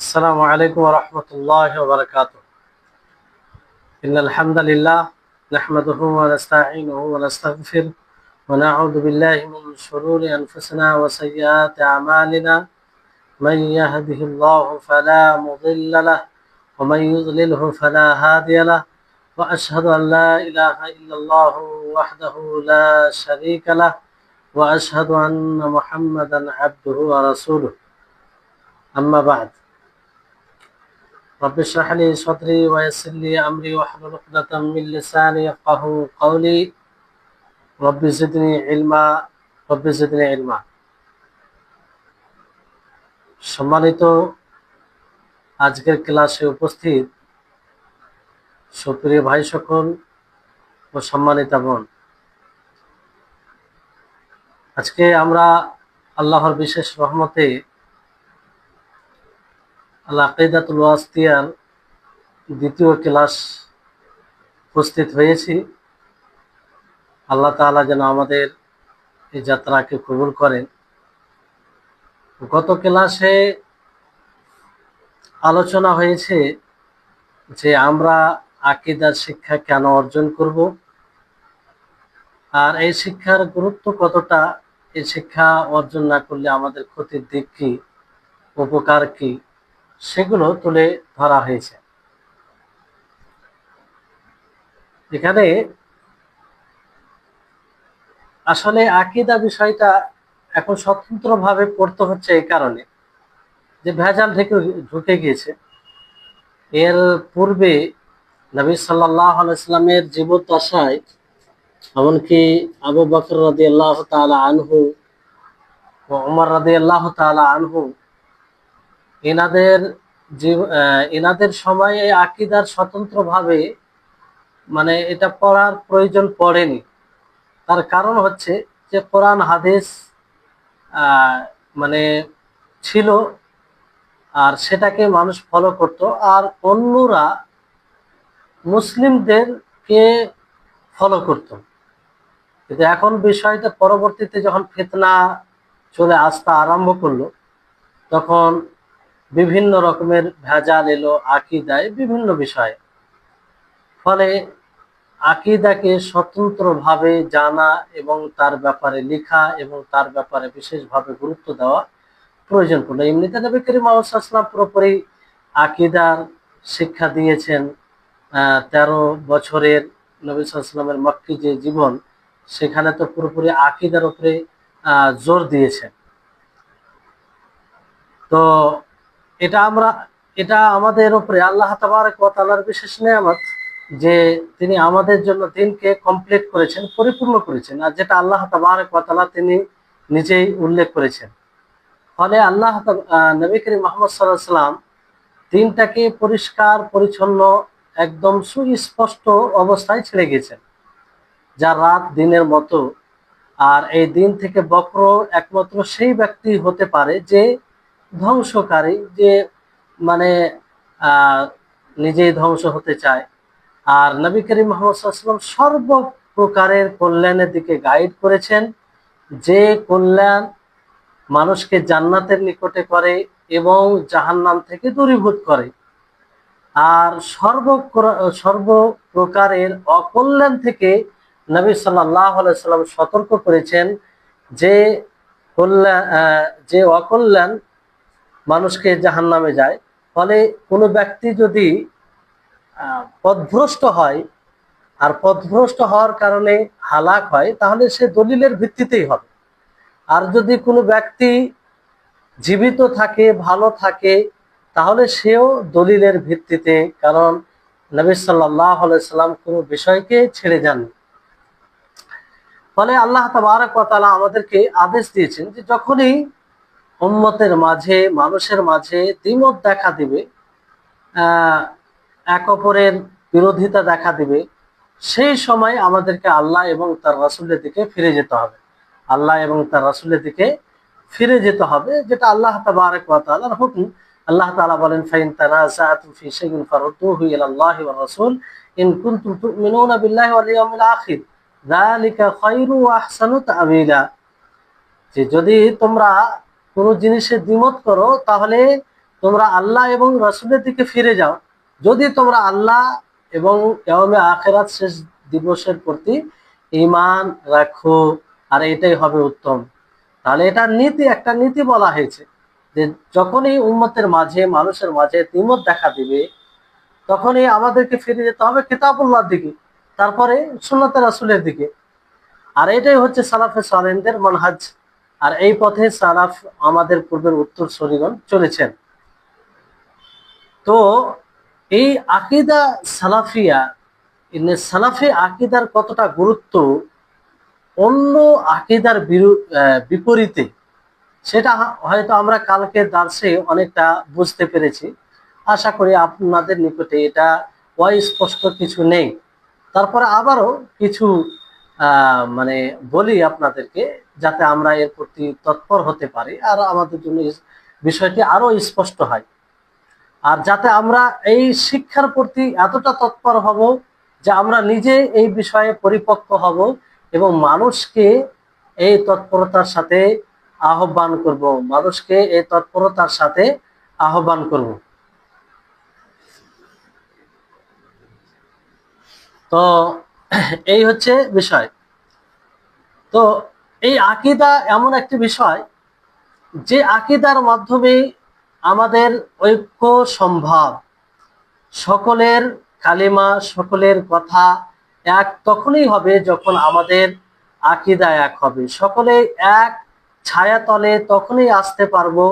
السلام عليكم ورحمة الله وبركاته. إن الحمد لله نحمده ونستعينه ونستغفره ونعوذ بالله من شرور أنفسنا وسيئات أعمالنا. من يهده الله فلا مضل له ومن يضلله فلا هادي له، وأشهد أن لا إله إلا الله وحده لا شريك له، وأشهد أن محمدا عبده ورسوله. أما بعد، رب اشرح لي صدري ويسر لي امري واحلل عقدة من لساني يفقهوا قولي. رب زدني علما رب زدني علما। সম্মানিত আজকের ক্লাসে উপস্থিত সুপ্রিয় ভাই সকল ও সম্মানিতা বোন, আজকে আমরা আল্লাহর বিশেষ রহমতে আল আকিদাতুল ওয়াসিতিয়ার দ্বিতীয় ক্লাস উপস্থিত হয়েছি। আল্লাহ তাআলা যেন আমাদের এই যাত্রাকে কবুল করেন। গত ক্লাসে আলোচনা হয়েছে যে আমরা আকীদার শিক্ষা কেন অর্জন করব, আর এই শিক্ষার গুরুত্ব কতটা, এই শিক্ষা অর্জন না করলে আমাদের ক্ষতির দিক কি, উপকার কি, সেগুলো তুলে ধরা হয়েছে। এখানে আসলে আকীদা বিষয়টা এখন স্বতন্ত্রভাবে পড়তে হচ্ছে এই কারণে যে ভেজাল ঢুকে গিয়েছে। এর পূর্বে নবী সাল্লাল্লাহু আলাইহি ওয়াসাল্লামের জীবদ্দশায় এমনকি আবু বকর রাদিয়াল্লাহু তাআলা আনহু ও ওমর রাদিয়াল্লাহু তাআলা আনহু এনাদের সময়ে আকীদার স্বতন্ত্রভাবে এটা পড়ার প্রয়োজন পড়েনি। তার কারণ হচ্ছে যে কোরআন হাদিস মানে ছিল, আর সেটাকে মানুষ ফলো করত, আর অন্যরা মুসলিমদেরকে ফলো করত। কিন্তু এখন বিষয়টা পরবর্তীতে যখন ফিতনা চলে আসতে আরম্ভ করলো, তখন বিভিন্ন রকমের ভেজাল এলো আকীদায় বিভিন্ন বিষয়ে। ফলে আকীদাকে স্বতন্ত্রভাবে জানা এবং তার ব্যাপারে লেখা এবং তার ব্যাপারে বিশেষভাবে গুরুত্ব দেওয়া প্রয়োজন পড়লো। এমনিতে নবী করিম মুহাম্মদ সাল্লাল্লাহু আলাইহি ওয়াসাল্লাম পুরোপুরি আকীদার শিক্ষা দিয়েছেন। 13 বছরের নবী সাল্লাল্লাহু আলাইহি ওয়াসাল্লামের মক্কি যে জীবন, সেখানে তো পুরোপুরি আকীদার উপরে জোর দিয়েছেন। তো এটা আমাদের উপরে আল্লাহ তাবারক ওয়া তাআলার বিশেষ নেয়ামত যে তিনি আমাদের জন্য দিনকে কমপ্লিট করেছেন, পরিপূর্ণ করেছেন, আর যেটা আল্লাহ তাবারক ওয়া তাআলা তিনি নিজেই উল্লেখ করেছেন। ফলে নবী করিম মুহাম্মদ সাল্লাল্লাহু আলাইহি ওয়াসাল্লাম দিনটাকে পরিষ্কার পরিচ্ছন্ন একদম সুস্পষ্ট অবস্থায় ছেড়ে গেছেন, যা রাত দিনের মতো। আর এই দিন থেকে বক্র একমাত্র সেই ব্যক্তি হতে পারে যে ধ্বংসকারী, যে নিজেই ধ্বংস হতে চায়। আর নবী করিম মুহাম্মদ সাল্লাল্লাহু আলাইহি ওয়াসাল্লাম সর্বপ্রকারের কল্যাণের দিকে গাইড করেছেন, যে কল্যাণ মানুষকে জান্নাতের নিকটে করে এবং জাহান্নাম থেকে দূরীভূত করে। আর সর্বপ্রকারের অকল্যাণ থেকে নবী সাল্লাল্লাহু আলাইহি ওয়াসাল্লাম সতর্ক করেছেন, যে অকল্যাণ মানুষকে জাহান্নামে যায়। ফলে কোনো ব্যক্তি যদি পথভ্রষ্ট হয়, আর পথভ্রষ্ট হওয়ার কারণে হালাক হয়, তাহলে সে দলিলের ভিত্তিতেই হবে। আর যদি কোনো ব্যক্তি জীবিত থাকে, ভালো থাকে, তাহলে সেও দলিলের ভিত্তিতে, কারণ নবী সাল্লাল্লাহু আলাইহি ওয়াসাল্লাম কোনো বিষয়কে ছেড়ে যাননি। ফলে আল্লাহ তাবারক ওয়া তাআলা আমাদেরকে আদেশ দিয়েছেন যে যখনই উম্মতের মাঝে, মানুষের মাঝে দ্বিমত দেখা দিবে, এক অপরের বিরোধিতা দেখা দিবে, সেই সময় আমাদেরকে আল্লাহ এবং তার রাসূলের দিকে ফিরে যেতে হবে। আল্লাহ এবং তার রাসূলের দিকে ফিরে যেতে হবে, যেটা আল্লাহ তাবারক ওয়া তাআলার হুকুম। আল্লাহ তাআলা বলেন, ফাইন তানাযাআতুম ফি শাইইন ফারুদ্দুহু ইলাল্লাহি ওয়ার রাসূল ইন কুনতুম তু'মিনুনা বিল্লাহি ওয়াল ইয়াউমিল আখির যালিকা খায়রু ওয়া আহসানু তা'ওয়িলা। যে যদি তোমরা কোনো জিনিসে দ্বিমত করো, তাহলে তোমরা আল্লাহ এবং রাসূলের দিকে ফিরে যাও, যদি তোমরা আল্লাহ এবং ইয়াউমে আখিরাত শেষ দিবসের প্রতি ঈমান রাখো, আর এটাই হবে উত্তম। তাহলে এটা নীতি, একটা নীতি বলা হয়েছে যে যখনই উম্মতের মাঝে, মানুষের মাঝে দ্বিমত দেখা দিবে, তখনই আমাদেরকে ফিরে যেতে হবে কিতাবুল্লাহর দিকে, তারপরে সুন্নাতে রাসূলের দিকে। আর এটাই হচ্ছে সালাফে সালেহদের মানহাজ। আর এই পথে সালাফ, আমাদের পূর্বের উত্তরসূরিগণ চলেছেন। তো এই আকীদা সালাফিয়া, সালাফি আকীদার কতটা গুরুত্ব অন্য আকীদার বিপরীতে, সেটা হয়তো আমরা কালকে দার্সে অনেকটা বুঝতে পেরেছি। আশা করি আপনাদের নিকটে এটা অস্পষ্ট কিছু নেই। তারপরে আবারও কিছু মানে বলি আপনাদেরকে, যাতে আমরা এর প্রতি তৎপর হতে পারি আর আমাদের জন্য বিষয়টি আরো স্পষ্ট হয়। আর যাতে আমরা এই শিক্ষার প্রতি এতটা তৎপর হব যে আমরা নিজে এই বিষয়ে পরিপক্ক হব এবং মানুষকে এই তৎপরতার সাথে আহ্বান করব, মানুষকে এই তৎপরতার সাথে আহ্বান করব। তো এই হচ্ছে বিষয়। তো এই আকীদা এমন একটি বিষয় যে আকীদার মাধ্যমে আমাদের ঐক্য সম্ভব। সকলের কালিমা, সকলের কথা এক তখনই হবে যখন আমাদের আকীদা এক হবে। সকলে এক ছায়াতলে তখনই আসতে পারবো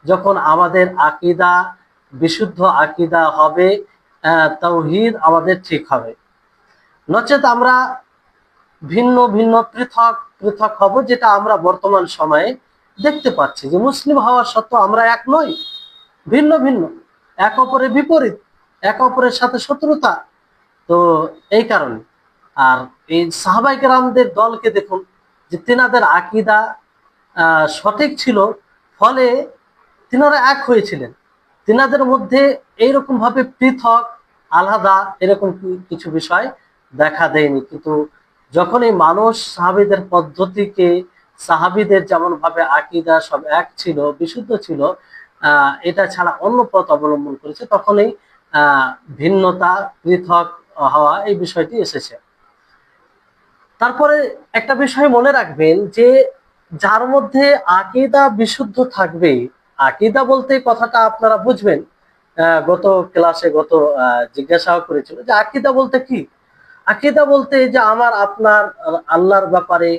যখন আমাদের আকীদা বিশুদ্ধ আকীদা হবে, তাওহীদ আমাদের ঠিক হবে। নচেত আমরা ভিন্ন ভিন্ন পৃথক পৃথক হব, যেটা আমরা বর্তমান সময়ে দেখতে পাচ্ছি যে মুসলিম হওয়ার সত্ত্বেও আমরা এক নই, ভিন্ন ভিন্ন, এক অপরের বিপরীত, এক অপরের সাথে শত্রুতা। তো এই কারণে আর এই সাহাবায়ে কেরামদের দলকে দেখুন যে তিনাদের আকীদা সঠিক ছিল, ফলে তিনারা এক হয়েছিলেন। তিনাদের মধ্যে এইরকম ভাবে পৃথক, আলাদা এরকম কিছু বিষয় দেখা দেয়নি। কিন্তু যখনই মানুষ সাহাবীদের পদ্ধতিকে, সাহাবীদের যেমন ভাবে আকীদা সব এক ছিল, বিশুদ্ধ ছিল, এটা ছাড়া অন্য পথ অবলম্বন করেছে, তখনই ভিন্নতা, পৃথক হওয়া এই বিষয়টি এসেছে। তারপরে একটা বিষয় মনে রাখবেন যে যার মধ্যে আকীদা বিশুদ্ধ থাকবে, আকীদা বলতে কথাটা আপনারা বুঝবেন, গত ক্লাসে জিজ্ঞাসাও করেছিল যে আকীদা বলতে কি। আকীদা বলতে যে আমার আপনার আল্লাহর ব্যাপারে,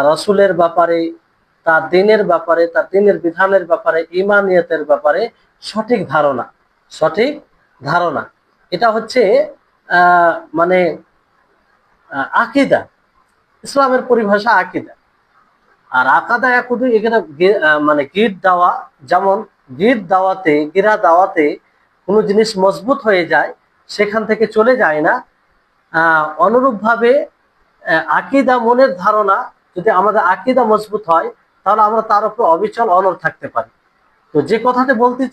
রাসূলের ব্যাপারে, তার দ্বীনের ব্যাপারে, তার দ্বীনের বিধানের ব্যাপারে, ঈমানিয়াতের ব্যাপারে সঠিক ধারণা, সঠিক ধারণা। এটা হচ্ছে মানে আকীদা, ইসলামের পরিভাষা আকীদা। আর আকাদা একুদু এখানে মানে গিট দেওয়া, যেমন গিরা দাওয়াতে কোনো জিনিস মজবুত হয়ে যায়, সেখান থেকে চলে যায় না। অনুরূপভাবে আকীদা, মনের ধারণা, যদি আমাদের আকীদা মজবুত হয় তাহলে আমরা তার উপর অবিচল অনড় থাকতে পারি। তো যে কথাটা বলতে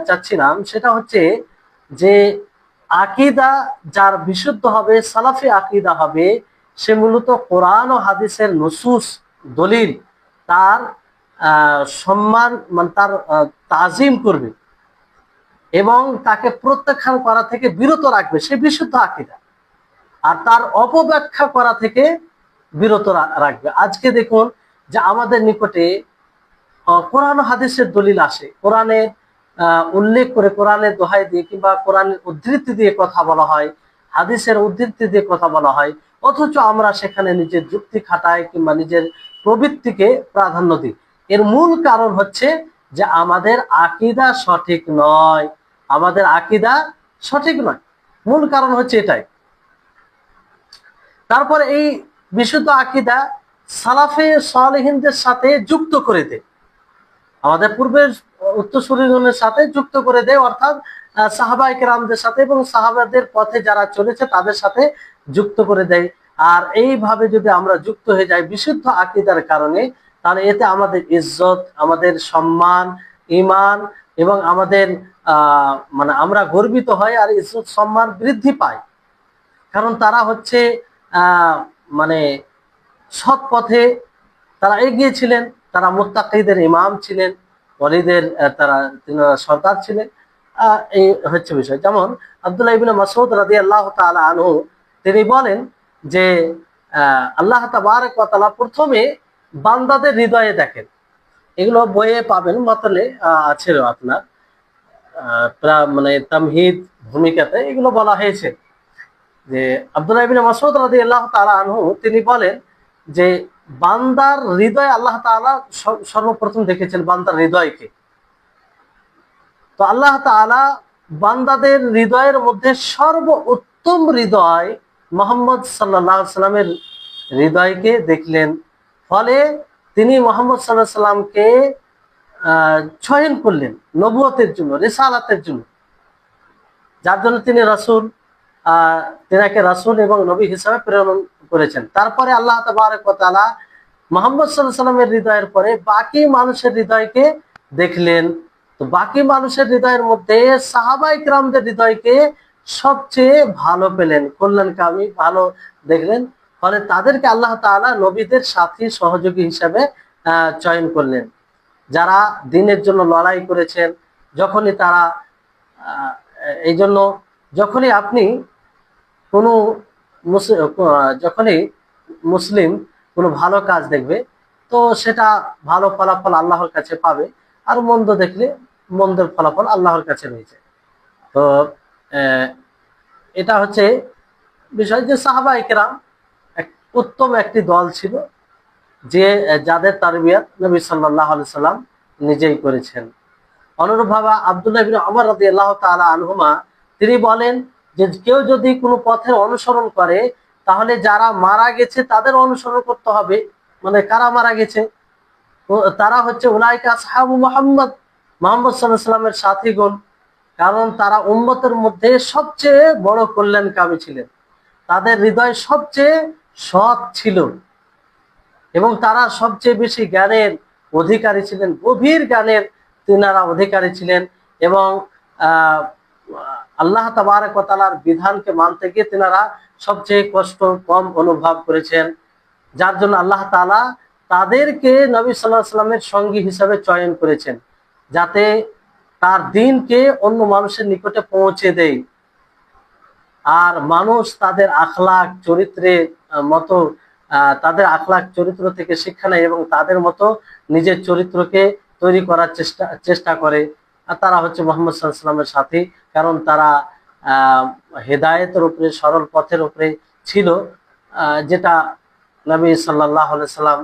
চাচ্ছিলাম সেটা হচ্ছে যে আকীদা যার বিশুদ্ধ হবে, সালাফি আকীদা হবে, সে মূলত কোরআন ও হাদিসের নুসুস, দলিল, তার সম্মান, মানে তার তাজিম করবে এবং তাকে প্রত্যাখ্যান করা থেকে বিরত রাখবে, সে বিশুদ্ধ আকীদা। আর তার অপব্যাখ্যা করা থেকে বিরত রাখবে। আজকে দেখুন যে আমাদের নিকটে কোরআন হাদিসের দলিল আসে, কোরআনের উল্লেখ করে, কোরআনের দোহাই দিয়ে কিংবা কোরআনের উদ্ধৃতি দিয়ে কথা বলা হয়, হাদিসের উদ্ধৃতি দিয়ে কথা বলা হয়, অথচ আমরা সেখানে নিজের যুক্তি খাটাই কিংবা নিজের প্রবৃত্তিকে প্রাধান্য দিই। এর মূল কারণ হচ্ছে যে আমাদের আকীদা সঠিক নয়, আমাদের আকীদা সঠিক নয়, মূল কারণ হচ্ছে এটাই। তারপরে এই বিশুদ্ধ আকীদা সালাফে সালেহিনদের সাথে যুক্ত করে দেয়, আমাদের পূর্বের উত্তরসূরিগণের সাথে যুক্ত করে দেয়, অর্থাৎ সাহাবায়ে কেরামদের সাথে এবং সাহাবাদের পথে যারা চলেছে তাদের সাথে যুক্ত করে দেয়। আর এইভাবে যদি আমরা যুক্ত হয়ে যাই বিশুদ্ধ আকীদার কারণে, তাহলে এতে আমাদের ইজ্জত, আমাদের সম্মান, ঈমান এবং আমাদের মানে আমরা গর্বিত হই আর ইজ্জত সম্মান বৃদ্ধি পায়। কারণ তারা হচ্ছে মানে সৎ পথে তারা এগিয়েছিলেন, তারা মুত্তাকিদের ইমাম ছিলেন ওয়ালিদের তিনারা সর্দার ছিলেন। এই হচ্ছে বিষয়। যেমন আব্দুল্লাহ ইবনে মাসউদ রাদিয়াল্লাহু তাআলা আনহু তিনি বলেন যে আল্লাহ তাবারক ওয়া তাআলা প্রথমে বান্দাদের হৃদয়ে দেখেন। এগুলো বইয়ে পাবেন, মতলে আছে আপনার মানে তামহিদ ভূমিকাতে এগুলো বলা হয়েছে যে আব্দুল্লাহ ইবনে মাসউদ রাদিয়াল্লাহু তাআলা আনহু তিনি বলেন যে বান্দার হৃদয় আল্লাহ তাআলা সর্বপ্রথম দেখেছেন বান্দার হৃদয়কে। তো আল্লাহ তাআলা বান্দাদের হৃদয়ের মধ্যে সর্বোত্তম হৃদয় মুহাম্মদ সাল্লাল্লাহু আলাইহি সাল্লামের হৃদয়কে দেখলেন। ফলে তিনি মুহাম্মদ সাল্লাল্লাহু আলাইহি সাল্লামকে চয়ন করলেন নবুয়তের জন্য, রিসালাতের জন্য, যার জন্য তিনি রাসূল তিনাকে রাসূল এবং নবী হিসাবে প্রেরণ করেছেন। তারপরে আল্লাহ তাবারক ওয়া তাআলা মুহাম্মদ সাল্লাল্লাহু আলাইহি সাল্লামের হৃদয়ের পরে বাকি মানুষের হৃদয়কে দেখলেন। তো বাকি মানুষের হৃদয়ের মধ্যে সাহাবায়ে কিরামদের হৃদয়কে সবচেয়ে ভালো পেলেন, কল্যাণকামী ভালো দেখলেন। ফলে তাদেরকে আল্লাহ তাআলা নবীদের সাথী সহযোগী হিসাবে চয়ন করলেন, যারা দ্বীনের জন্য লড়াই করেছেন। যখনই তারা এই জন্য যখনই আপনি কোনো যখনই মুসলিম কোনো ভালো কাজ দেখবে তো সেটা ভালো ফলাফল আল্লাহর কাছে পাবে, আর মন্দ দেখলে মন্দের ফলাফল আল্লাহর কাছে রয়েছে। তো এটা হচ্ছে বিষয় যে সাহাবায়ে কেরাম উত্তম একটি দল ছিল, যে যাদের তারবিয়াত নবী সাল্লাল্লাহু আলাইহি সাল্লাম নিজেই করেছেন। অনুরূপভাবে আব্দুল্লাহ ইবনে ওমর রাদিয়াল্লাহু তাআলা আনহুমা তিনি বলেন যে কেউ যদি কোনো পথের অনুসরণ করে তাহলে যারা মারা গেছে তাদের অনুসরণ করতে হবে। মানে কারা মারা গেছে? তারা হচ্ছে উলাইকা আসহাবু মুহাম্মদ, মুহাম্মদ সাল্লাল্লাহু আলাইহি সাল্লামের সাথীগণ। কারণ তারা উম্মতের মধ্যে সবচেয়ে বড় কল্যাণকামী ছিলেন, তাদের হৃদয় সবচেয়ে সৎ ছিল এবং তারা সবচেয়ে বেশি জ্ঞানের অধিকারী ছিলেন, গভীর জ্ঞানের তিনারা অধিকারী ছিলেন। এবং আল্লাহ তাবারক ওয়া তাআলার বিধানকে মানতে গিয়ে তিনারা সবচেয়ে কষ্ট কম অনুভব করেছেন, যার জন্য আল্লাহ তাআলা তাদেরকে নবী সাল্লাল্লাহু আলাইহি সাল্লামের সঙ্গী হিসাবে চয়ন করেছেন, যাতে তার দ্বীনকে অন্য মানুষের নিকটে পৌঁছে দেয়। আর মানুষ তাদের আখলাক চরিত্রের মতো তাদের আখলাক চরিত্র থেকে শিক্ষা নেয় এবং তাদের মতো নিজের চরিত্রকে তৈরি করার চেষ্টা করে। আর তারা হচ্ছে মুহাম্মদ সাল্লাল্লাহু আলাইহি সাল্লামের সাথী, কারণ তারা হেদায়েতের উপরে, সরল পথের উপরে ছিল, যেটা নবী সাল্লাল্লাহু আলাইহি সাল্লাম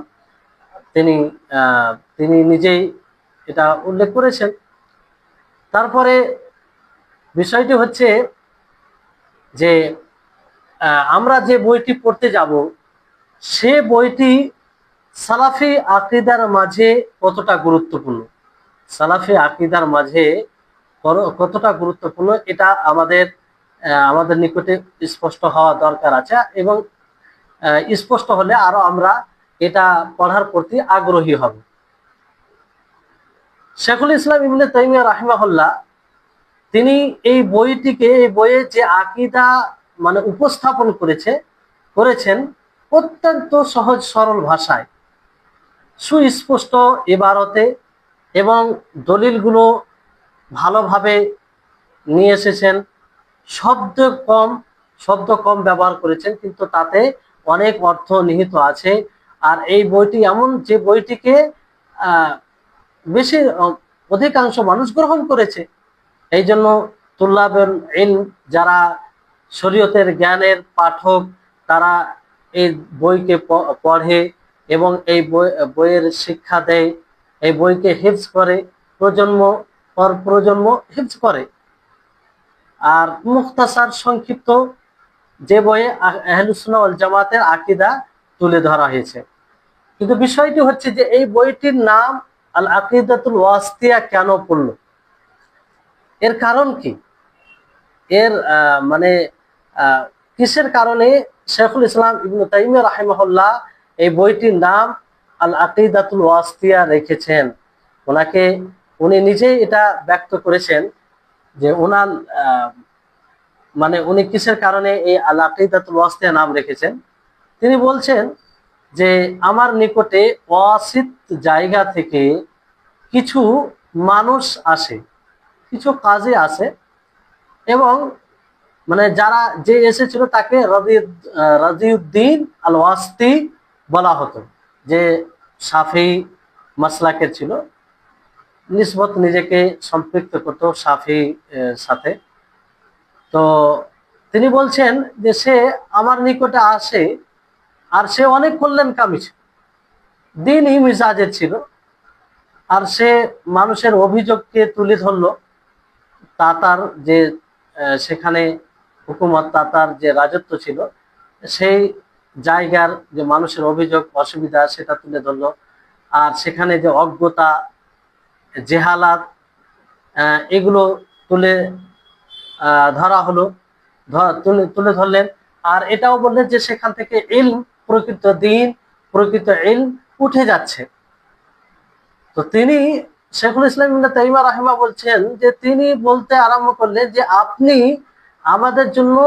তিনি নিজেই এটা উল্লেখ করেছেন। তারপরে বিষয়টি হচ্ছে যে আমরা যে বইটি পড়তে যাব সে বইটি সালাফি আকীদার মাঝে কতটা গুরুত্বপূর্ণ, সালাফি আকীদার মাঝে কতটা গুরুত্বপূর্ণ এটা আমাদের নিকটে স্পষ্ট হওয়া দরকার আছে। এবং স্পষ্ট হলে আরো আমরা এটা পড়ার প্রতি আগ্রহী হব। শেখুল ইসলাম ইবনে তাইমিয়া রাহিমাহুল্লাহ তিনি এই বইয়ে যে আকীদা মানে উপস্থাপন করেছেন অত্যন্ত সহজ সরল ভাষায়, সুস্পষ্ট ইবারতে, এবং দলিলগুলো ভালোভাবে নিয়ে এসেছেন। শব্দ কম ব্যবহার করেছেন, কিন্তু তাতে অনেক অর্থ নিহিত আছে। আর এই বইটি এমন যে বইটিকে অধিকাংশ মানুষ গ্রহণ করেছে। এই জন্য তুল্লাবুল ইলম, যারা শরীয়তের জ্ঞানের পাঠক, তারা এই বইকে পড়ে এবং এই বইয়ের শিক্ষা দেয়, এই বইকে হিফজ করে, প্রজন্ম পর প্রজন্ম হিফজ করে। আর মুখতাসার সংক্ষিপ্ত যে বইয়ে আহলুস সুন্নাহ ওয়াল জামাতের আকীদা তুলে ধরা হয়েছে। কিন্তু বিষয়টি হচ্ছে যে এই বইটির নাম আল আকিদাতুল ওয়াসিতিয়া কেন পড়ল? এর কারণ কি? এর মানে কিসের কারণে শেখুল ইসলাম ইবনে তাইমিয়া রাহিমাহুল্লাহ এই বইটির নাম আল আকিদাতুল ওয়াসিতিয়া রেখেছেন? উনি নিজেই এটা ব্যক্ত করেছেন যে উনি কিসের কারণে এই আল আকিদাতুল ওয়াসিতিয়া নাম রেখেছেন। তিনি বলছেন যে আমার নিকটে ওয়াসিত জায়গা থেকে কিছু মানুষ আসে, কিছু কাজে আসে, এবং মানে যারা যে এসেছিল তাকে রাজিউদ্দিন আল ওয়াস্তি বলা হতো, যে শাফি মাসলাকের ছিল, নিসবত নিজেকে সম্পৃক্ত করতো শাফি সাথে। তো তিনি বলছেন যে সে আমার নিকটে আসে, আর সে অনেক কল্যাণকামী ছিল, দিনই মিজাজের ছিল, আর সে মানুষের অভিযোগকে তুলে ধরলো। তাতার যে সেখানে হুকুমত, তাতার যে রাজত্ব ছিল, সেই জায়গার যে মানুষের অভিযোগ অসুবিধা সেটা তুলে ধরলো। আর সেখানে যে অজ্ঞতা, জেহালাত, এগুলো তুলে ধরা হলো, তুলে ধরলেন। আর এটাও বললেন যে সেখান থেকে ইলম, প্রকৃত দিন, প্রকৃত ইলম উঠে যাচ্ছে। তো তিনি, শেখুল ইসলাম ইবনে তাইমিয়া রাহিমা বলছেন যে তিনি বলতে আরম্ভ করলেন যে আপনি আমাদের জন্য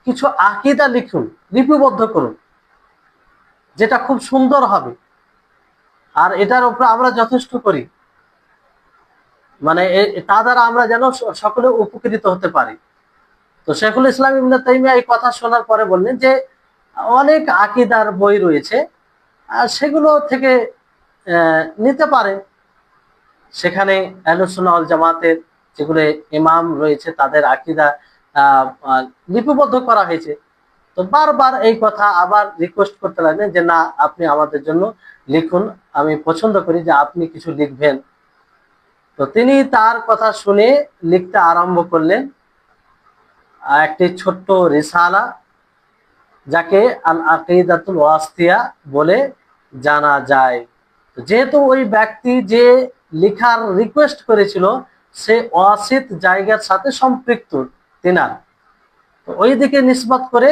কিছু আকীদা লিখুন, লিপিবদ্ধ করুন, যেটা খুব সুন্দর হবে, আর এটার উপরে আমরা যথেষ্ট করি, মানে তা দ্বারা আমরা যেন সকলে উপকৃত হতে পারি। তো শেখুল ইসলাম ইবনে তাইমিয়া এই কথা শোনার পরে বললেন যে অনেক আকীদার বই রয়েছে, আর সেগুলো থেকে নিতে পারে। সেখানে আহলুস সুন্নাহ ওয়াল জামাতের যেগুলো ইমাম রয়েছে তাদের আকীদা লিপিবদ্ধ করা হয়েছে। তো বারবার এই কথা আবার রিকোয়েস্ট করতে লাগলেন যে না, আপনি আমাদের জন্য লিখুন, আমি পছন্দ করি যে আপনি কিছু লিখবেন। তো তিনি তার কথা শুনে লিখতে আরম্ভ করলেন একটি ছোট্ট রিসালা, যাকে আল আকিদাতুল ওয়াসতিয়া বলে জানা যায়। যেহেতু ওই ব্যক্তি যে লেখার রিকোয়েস্ট করেছিল সে ওয়াসিত জায়গার সাথে সম্পৃক্ত তিনার, তো ওই দিকে নিসবত করে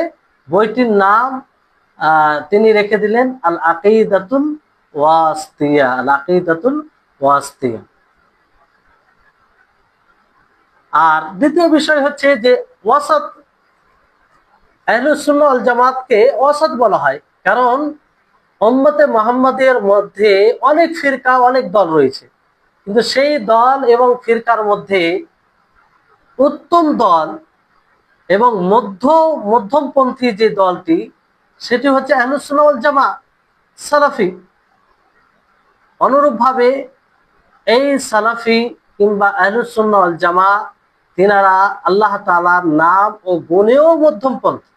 বইটির নাম তিনি রেখে দিলেন আল আকিদাতুল ওয়াসতিয়া, আল আকিদাতুল ওয়াসতিয়া। আর দ্বিতীয় বিষয় হচ্ছে যে ওয়াসাত, আহলুস সুন্নাহ ওয়াল জামাতকে ওয়াসাত বলা হয় কারণ উম্মতে মুহাম্মাদের মধ্যে অনেক ফিরকা, অনেক দল রয়েছে, কিন্তু সেই দল এবং ফিরকার মধ্যে উত্তম দল এবং মধ্যমপন্থী যে দলটি, সেটি হচ্ছে আহলুস সুন্নাহ ওয়াল জামাত, সালাফি। অনুরূপভাবে এই সালাফি কিংবা আহলুস সুন্নাহ ওয়াল জামাত, তিনারা আল্লাহ তাআলার নাম ও গুণেও মধ্যমপন্থী,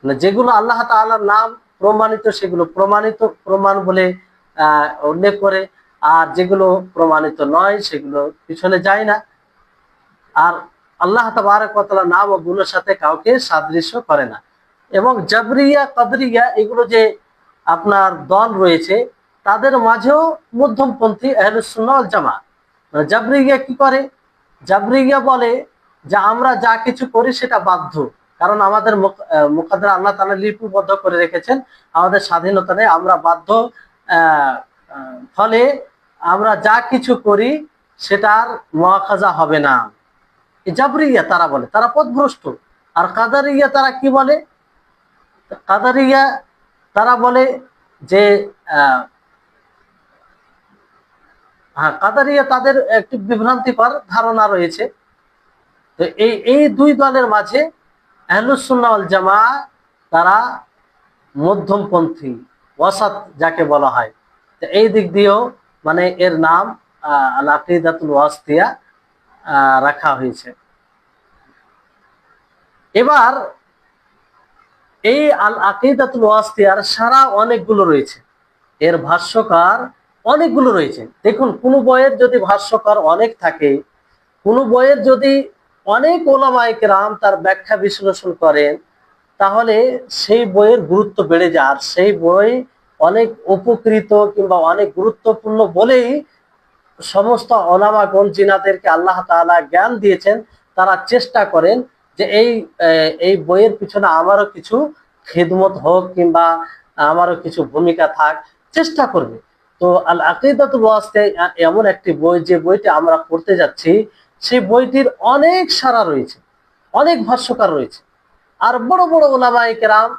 মানে যেগুলো আল্লাহ তাআলার নাম প্রমাণিত সেগুলো প্রমাণিত প্রমাণ বলে উল্লেখ করে, আর যেগুলো প্রমাণিত নয় সেগুলো পিছনে যায় না। আর আল্লাহ তাবারক ওয়া তাআলা নাম ও গুণের সাথে কাউকে সাদৃশ্য করে না। এবং জাবরিয়া, কদরিয়া, এগুলো যে আপনার দল রয়েছে তাদের মাঝেও মধ্যমপন্থী আহলুস সুন্নাহ ওয়াল জামাত। মানে জাবরিয়া কি করে? জাবরিয়া বলে যে আমরা যা কিছু করি সেটা বাধ্য, কারণ আমাদের মুকাদ্দার আল্লাহ তাআলা লিপিবদ্ধ করে রেখেছেন, আমাদের স্বাধীনতা নেই, আমরা বাধ্য, ফলে আমরা যা কিছু করি সেটার মুআখাযা হবে না। জাবরিয়া তারা বলে, তারা পথভ্রষ্ট। আর কাদারিয়া তারা কি বলে? কাদারিয়া তারা বলে যে কাদারিয়া তাদের একটি বিভ্রান্তিকর ধারণা রয়েছে। তো এই দুই দলের মাঝে আহলুস সুন্নাহ ওয়াল জামাত তারা মধ্যমপন্থী, ওয়াসাত যাকে বলা হয়। তো এই দিক দিয়েও মানে এর নাম আল আকিদাতুল ওয়াসতিয়া রাখা হয়েছে। এবার এই আল আকিদাতুল ওয়াসতিয়ার সারা অনেকগুলো রয়েছে, এর ভাষ্যকার অনেকগুলো রয়েছে। দেখুন, কোনো বইয়ের যদি ভাষ্যকার অনেক থাকে, কোনো বইয়ের যদি অনেক ওলামায়ে কেরাম তার ব্যাখ্যা বিশ্লেষণ করেন, তাহলে সেই বইয়ের গুরুত্ব বেড়ে যায়। আর সেই বই অনেক উপকৃত কিংবা অনেক গুরুত্বপূর্ণ বলেই সমস্ত ওলামাগণ জিনাদেরকে আল্লাহ তাআলা জ্ঞান দিয়েছেন, তারা চেষ্টা করেন যে এই বইয়ের পিছনে আমারও কিছু খিদমত হোক কিংবা আমারও কিছু ভূমিকা থাক, চেষ্টা করবে। তো আল আকিদাতুল ওয়াসতিয়া এমন একটি বই, যে বইটি আমরা পড়তে যাচ্ছি সেই বইটির অনেক সারা রয়েছে, অনেক ভাষ্যকার রয়েছে। আর বড় বড় ওলামায়ে কেরাম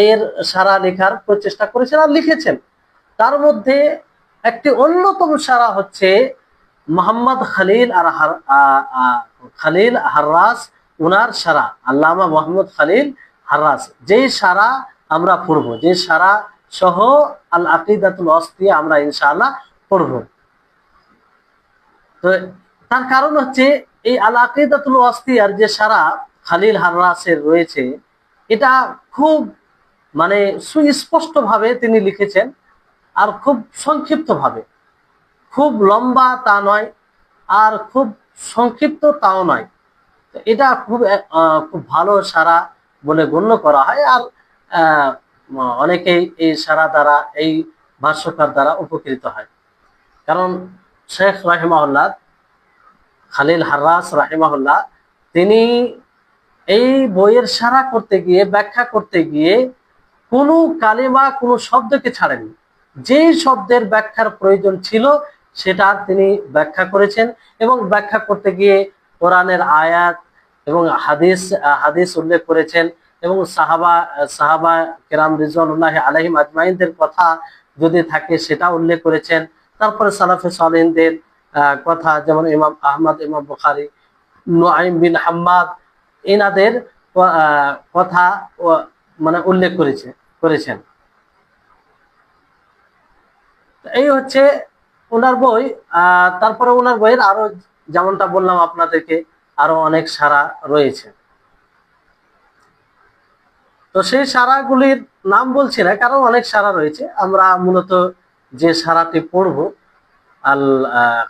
এর সারা লেখার প্রচেষ্টা করেছেন আর লিখেছেন। তার মধ্যে একটি অন্যতম সারা হচ্ছে মোহাম্মদ খালিল হার্রাস উনার সারা, আল্লামা মোহাম্মদ খালিল হার্রাস, যেই সারা আমরা পড়ব, যে সারা সহ আল আকিদাতুল ওয়াসিতিয়া আমরা ইনশাআল্লাহ পড়ব। তো তার কারণ হচ্ছে এই আল আকিদাতুল ওয়াসিতিয়ার যে সারা খালিল হার্রাসের রয়েছে, এটা খুব মানে সুস্পষ্ট ভাবে তিনি লিখেছেন, আর খুব সংক্ষিপ্ত ভাবে, খুব লম্বা তা নয় আর খুব সংক্ষিপ্ত তাও নয়। এটা খুব ভালো সারা বলে গণ্য করা হয়। আর অনেকেই এই সারা দ্বারা, এই ভাষ্যকার দ্বারা উপকৃত হয়। কারণ শেখ রাহিমাহুল্লাহ, খালিল হার্রাস রাহিমাহুল্লাহ, তিনি এই বইয়ের সারা করতে গিয়ে, ব্যাখ্যা করতে গিয়ে কোনো কালিমা, কোনো শব্দকে ছাড়েননি। যেই শব্দের ব্যাখ্যার প্রয়োজন ছিল সেটা তিনি ব্যাখ্যা করেছেন, এবং ব্যাখ্যা করতে গিয়ে কোরআনের আয়াত এবং হাদিস উল্লেখ করেছেন, এবং সাহাবা কেরাম রিজওয়ানুল্লাহি আলাইহিম আজমাইনদের কথা যদি থাকে সেটা উল্লেখ করেছেন। তারপরে সালাফে সালেহিনদের কথা, যেমন ইমাম আহমদ, ইমাম বুখারী, নুআইম বিন হাম্মাদ, এনাদের কথা মানে উল্লেখ করেছেন। এই হচ্ছে ওনার বই। তারপরে ওনার বইয়ের আরো, যেমনটা বললাম আপনাদেরকে, আরো অনেক সারা রয়েছে। তো সেই সারাগুলির নাম বলছি না, কারণ অনেক সারা রয়েছে। আমরা মূলত যে সারাটি পড়ব আল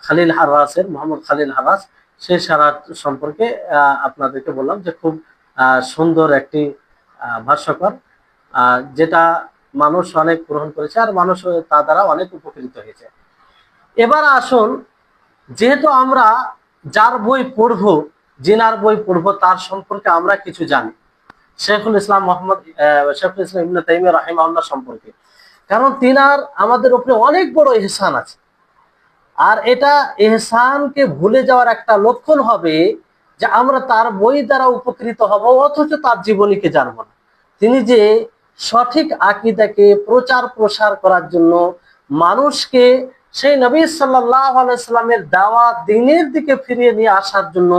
খালিল হার্রাসের, মোহাম্মদ খালিল হার্রাস, সেই সারা সম্পর্কে আপনাদেরকে বললাম যে খুব সুন্দর একটি ভাষ্যকর, যেটা মানুষ অনেক গ্রহণ করেছে, আর মানুষ তা দ্বারা অনেক উপকৃত হয়েছে। এবার আসুন, যেহেতু আমরা যার বই পড়ব, জিনার বই পড়ব, তার সম্পর্কে আমরা কিছু জানি, শেখুল ইসলাম ইবনে তাইমিয়া রাহিমাহুল্লাহ সম্পর্কে। কারণ তিনার আমাদের উপরে অনেক বড় ইহসান আছে, আর এটা ইহসানকে ভুলে যাওয়ার একটা লক্ষণ হবে যে আমরা তার বই দ্বারা উপকৃত হব, অথচ তার জীবনীকে জানব না। তিনি যে সঠিক আকীদাকে প্রচার প্রসার করার জন্য মানুষকে সেই নবী সাল্লাল্লাহু আলাইহি সাল্লামের দাওয়াত দ্বীনের দিকে ফিরিয়ে নিয়ে আসার জন্য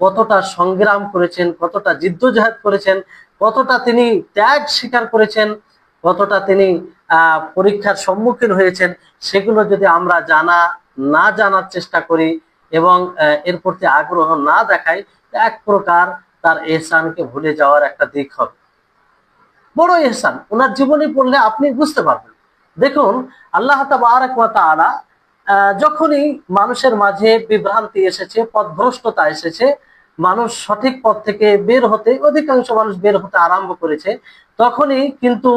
কতটা সংগ্রাম করেছেন, কতটা জিদ্দজাহাদ করেছেন, কতটা তিনি ত্যাগ স্বীকার করেছেন, কতটা তিনি পরীক্ষার সম্মুখীন হয়েছেন, সেগুলো যদি আমরা না জানার চেষ্টা করি এবং এর প্রতি আগ্রহ না দেখাই, এক প্রকার তার ইহসানকে ভুলে যাওয়ার একটা দিক হবে। বড় ইহসান, ওনার জীবনী পড়লে আপনি বুঝতে পারবেন। দেখুন, আল্লাহ তাবারক ওয়া তাআলা যখনই মানুষের মাঝে বিভ্রান্তি এসেছে, পথভ্রষ্টতা এসেছে, মানুষ সঠিক পথ থেকে বের হতে, অধিকাংশ মানুষ বের হতে আরম্ভ করেছে, তখনই কিন্তু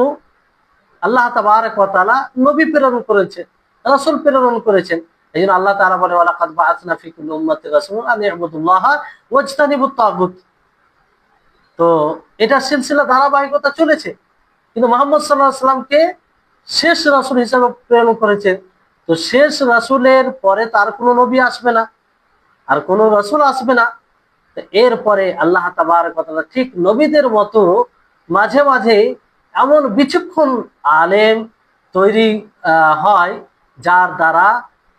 আল্লাহ তাবারক ওয়া তাআলা নবী প্রেরণ করেছেন, রাসূল প্রেরণ করেছেন। এই জন্য আল্লাহ তাআলা বলে, ওয়ালাকাদ বাআসনা ফি কুল্লি উম্মাতিন রাসূলান আন ইউবুদুল্লাহা ওয়াজতানিবুত তাগুত। তো এটা সিলসিলা, ধারাবাহিকতা চলেছে। কিন্তু মুহাম্মদ সাল্লাল্লাহু আলাইহি সাল্লামকে শেষ রাসূল হিসেবে প্রেরণ করেছে। তো শেষ রাসূলের পরে তার কোনো নবী আসবে না, আর কোনো রাসূল আসবে না। এরপরে আল্লাহ তাবারক ওয়া তাআলা ঠিক নবীদের মতো মাঝে মাঝে এমন বিচক্ষণ আলেম তৈরি হয়, যার দ্বারা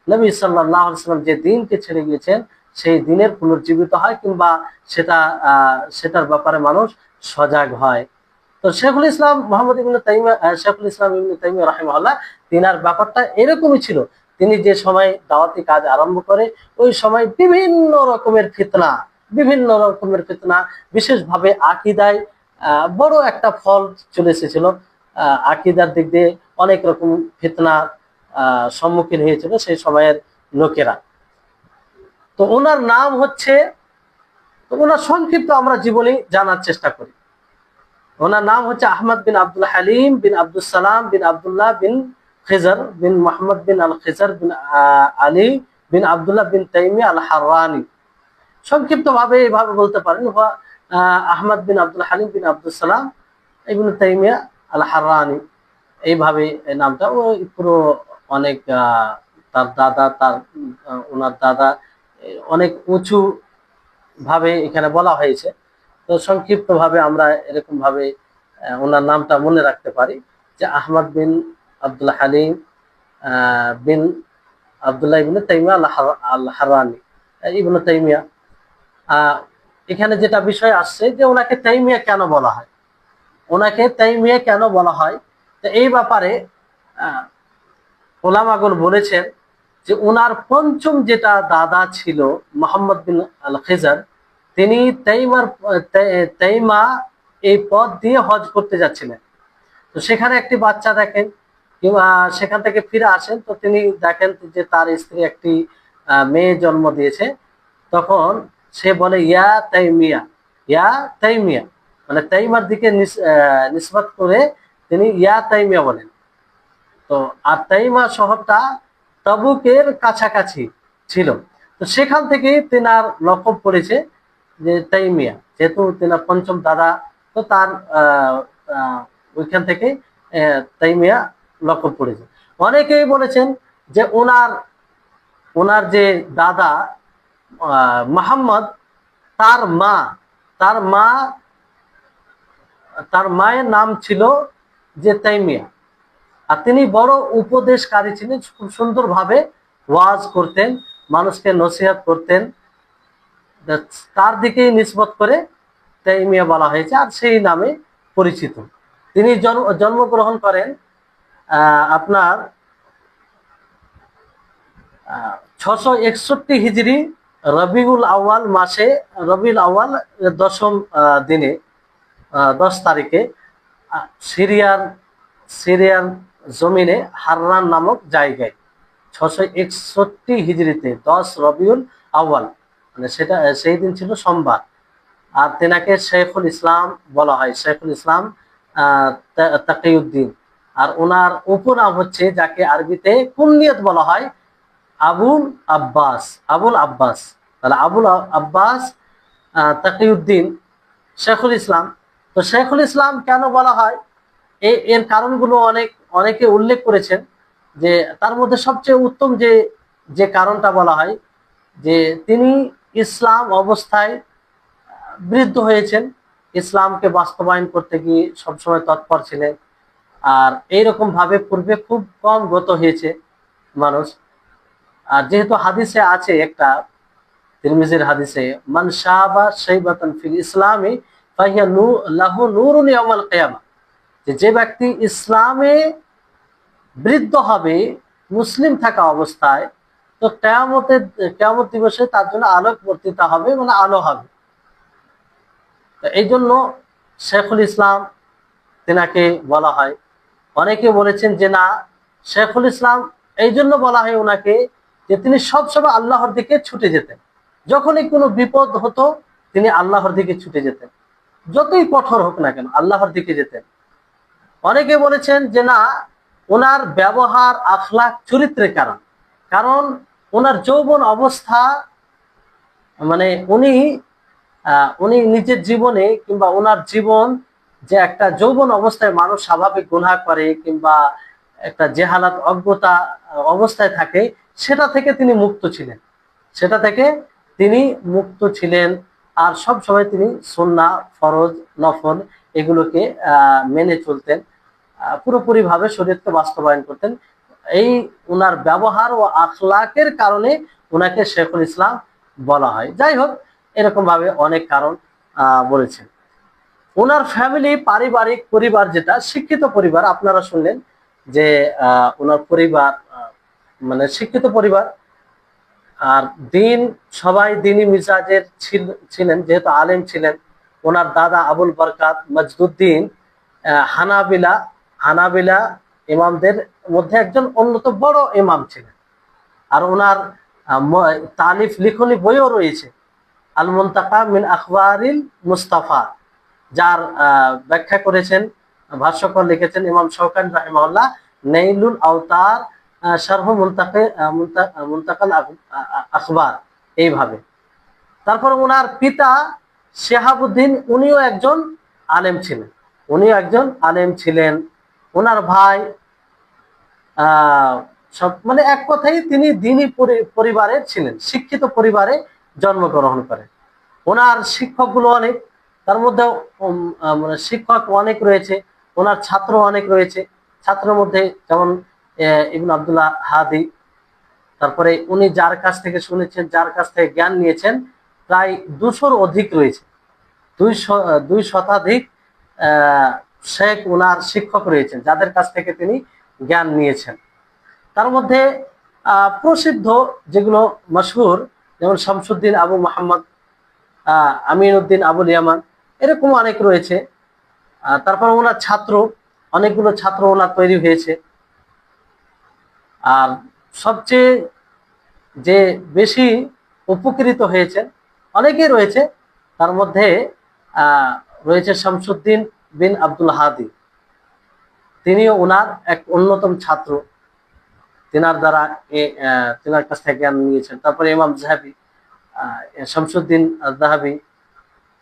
নবী সাল্লাল্লাহু আলাইহি ওয়াসাল্লাম যে দিনকে ছেড়ে গিয়েছেন সেই দিনের পুনর্জীবিত হয়, কিংবা সেটার ব্যাপারে মানুষ সজাগ হয়। তো শেখুল ইসলাম ইবনে তাইমিয়া রাহিমাহুল্লাহ, তিনার ব্যাপারটা এরকমই ছিল। তিনি যে সময় দাওয়াতি কাজ আরম্ভ করে, ওই সময় বিভিন্ন রকমের ফিতনা, বিশেষভাবে আকীদায় বড় একটা ফল চলে এসেছিল। আকীদার দিক দিয়ে অনেক রকম ফিতনা সম্মুখীন হয়েছিল সেই সময়ের লোকেরা। তো ওনার নাম হচ্ছে, ওনার সংক্ষিপ্ত আমরা জীবনী জানার চেষ্টা করি। ওনার নাম হচ্ছে আহমদ বিন আব্দুল হালিম বিন আব্দুল সালাম বিন আব্দুল্লাহ বিন খিজর বিন মোহাম্মদ বিন আল খিজর বিন আলী বিন আব্দুল্লাহ বিন তাইমিয়া আল হাররানি। সংক্ষিপ্ত ভাবে এইভাবে বলতে পারেন, আহমদ বিন আব্দুল হালিম বিন আব্দুল সালাম ইবনে তাইমিয়া আল হাররানি, এইভাবে নামটা। ওই পুরো অনেক ওনার দাদা অনেক উঁচু ভাবে এখানে বলা হয়েছে। তো সংক্ষিপ্ত ভাবে আমরা এরকম ভাবে ওনার নামটা মনে রাখতে পারি যে আহমদ বিন আব্দুল হালিম বিন আব্দুল্লাহ ইবনে তাইমিয়া আল হারানি, ইবনে তাইমিয়া। এখানে যেটা বিষয় আসছে যে ওনাকে তাইমিয়া কেন বলা হয়, ওনাকে তাইমিয়া কেন বলা হয়, তো এই ব্যাপারে ওলামাগণ বলেছেন যে ওনার পঞ্চম যেটা দাদা ছিল মোহাম্মদ বিন আল খিজার, তিনি তাইমা এই পথ দিয়ে হজ করতে যাচ্ছিলেন। তো সেখানে একটি বাচ্চা দেখেন, কিংবা সেখান থেকে ফিরে আসেন, তো তিনি দেখেন যে তার স্ত্রী একটি মেয়ে জন্ম দিয়েছে। তখন সে বলে ইয়া তাইমিয়া, ইয়া তাইমিয়া, মানে তাইমার দিকে নিসবত করে তিনি ইয়া তাইমিয়া বলেন। তো আর তাইমা শহরটা তাবুকের কাছাকাছি ছিল। তো সেখান থেকে তেনার লকব পড়েছে যে তাইমিয়া, যেহেতু তেনার পঞ্চম দাদা, তো তার ওইখান থেকে তাইমিয়া লকব পড়েছে। অনেকেই বলেছেন যে ওনার ওনার যে দাদা মোহাম্মদ, তার মা তার মা তার মায়ের নাম ছিল যে তাইমিয়া। আর তিনি বড় উপদেশকারী ছিলেন, খুব সুন্দরভাবে ওয়াজ করতেন, মানুষকে নসিহত করতেন, তার দিকেই নিসবত করে তাইমিয়া বলা হয়েছে, আর সেই নামে পরিচিত। তিনি জন্মগ্রহণ করেন আপনার 661 হিজরি রবিউল আউয়াল মাসে, রবিউল আউয়াল 10ম দিনে, 10 তারিখে সিরিয়ার সিরিয়ার জমিনে হাররান নামক জায়গায় 661 হিজরিতে 10 রবিউল আউয়াল, মানে সেটা সেই দিন ছিল সোমবার। আর তেনাকে শেখুল ইসলাম বলা হয়, শেখুল ইসলাম তাকিউদ্দিন। আর ওনার উপনাম হচ্ছে, যাকে আরবিতে কুনিয়ত বলা হয়, আবুল আব্বাস। আবুল আব্বাস, তাহলে আবুল আব্বাস তাকিউদ্দিন শেখুল ইসলাম। তো শেখুল ইসলাম কেন বলা হয়, এর কারণগুলো অনেকে উল্লেখ করেছেন। যে তার মধ্যে সবচেয়ে উত্তম যে যে কারণটা বলা হয়, যে তিনি ইসলাম অবস্থায় বৃদ্ধ হয়েছেন, ইসলামকে বাস্তবায়ন করতে গিয়ে সবসময় তৎপর ছিলেন। আর এইরকম ভাবে পূর্বে খুব কম গত হয়েছে মানুষ। আর যেহেতু হাদিসে আছে একটা, তিরমিজির হাদিসে, মান শাবা শাইবাতান ফিল ইসলামি ফাহিয়া লাহু নূরুন ইয়াউমাল কিয়ামা, যে ব্যক্তি ইসলামে বৃদ্ধ হবে মুসলিম থাকা অবস্থায়, তো কিয়ামত দিবসে তার জন্য আলোক বর্তিত হবে, মানে আলো হবে। এই জন্য শেখুল ইসলাম তেনাকে বলা হয়। অনেকে বলেছেন যে না, শেখুল ইসলাম এই জন্য বলা হয় ওনাকে, যে তিনি সবসময় আল্লাহর দিকে ছুটে যেতেন। যখনই কোনো বিপদ হতো তিনি আল্লাহর দিকে ছুটে যেতেন, যতই কঠোর হোক না কেন আল্লাহর দিকে যেতেন। অনেকে বলেছেন যে না, ওনার ব্যবহার, আখলাক, চরিত্রের কারণ ওনার যৌবন অবস্থা, মানে উনি উনি নিজের জীবনে, কিংবা ওনার জীবন, যে একটা যৌবন অবস্থায় মানুষ স্বাভাবিক গুনাহ করে কিংবা একটা জেহালাত, অজ্ঞতা অবস্থায় থাকে, সেটা থেকে তিনি মুক্ত ছিলেন, সেটা থেকে তিনি মুক্ত ছিলেন। আর সব সময় তিনি সুন্নাহ, ফরজ, নফল এগুলোকে মেনে চলতেন, পুরোপুরি ভাবে শরীয়তকে বাস্তবায়ন করতেন। এই ওনার ব্যবহার ও আখলাকের কারণে ওনাকে শেখুল ইসলাম বলা হয়। যাই হোক, এরকম ভাবে অনেক কারণ বলেছেন। ওনার ফ্যামিলি, পারিবারিক পরিবার যেটা শিক্ষিত পরিবার, আপনারা শুনলেন যে ওনার পরিবার মানে শিক্ষিত পরিবার। আর সবাই দিনী মিজাজের ছিলেন, যেহেতু আলেম ছিলেন। ওনার দাদা আবুল বরকাত মজদুদ্দিন হানাবিলা হানাবিলা ইমামদের মধ্যে একজন অন্যতম বড় ইমাম ছিলেন। আর ওনার তালিফ, লিখনি বইও রয়েছে, আল মুনতাকা মিন আখবারিল মুস্তাফা, যার ব্যাখ্যা করেছেন, ভাষ্যকর লিখেছেন ইমাম শওকানী রাহিমাহুল্লাহ, নাইলুল আওতার শারহ মুনতাকাল আখবার, এইভাবে। তারপর ওনার পিতা শেহাবুদ্দিন, উনিও একজন আলেম ছিলেন। ওনার ভাই সব, মানে এক কথাই তিনি দ্বীনী পরিবারের ছিলেন, শিক্ষিত পরিবারে জন্মগ্রহণ করেন। ওনার শিক্ষকগুলো অনেক, তার মধ্যে মানে শিক্ষক অনেক রয়েছে, ওনার ছাত্র অনেক রয়েছে। ছাত্রের মধ্যে যেমন ইবনে আব্দুল্লাহ হাদি, তারপরে উনি যার কাছ থেকে শুনেছেন, যার কাছ থেকে জ্ঞান নিয়েছেন, প্রায় 200-র অধিক রয়েছে। 200 শতাধিক শেখ ওনার শিক্ষক রয়েছেন, যাদের কাছ থেকে তিনি জ্ঞান নিয়েছেন। তার মধ্যে প্রসিদ্ধ যেগুলো মশহুর, যেমন শামসুদ্দিন আবু মোহাম্মদ, আমিনউদ্দিন আবুল ইয়ামান, এরকম অনেক রয়েছে। তারপর ওনার ছাত্র, অনেকগুলো ছাত্র ওনার তৈরি হয়েছে। আর সবচেয়ে যে বেশি উপকৃত হয়েছেন অনেকেই রয়েছে, তার মধ্যে রয়েছে শামসুদ্দিন বিন আব্দুল হাদি, তিনিও ওনার এক অন্যতম ছাত্র, তিনার দ্বারা তিনার কাছ থেকে জ্ঞান নিয়েছেন। তারপরে ইমাম যাহাবি, শামসুদ্দিন যাহাবি,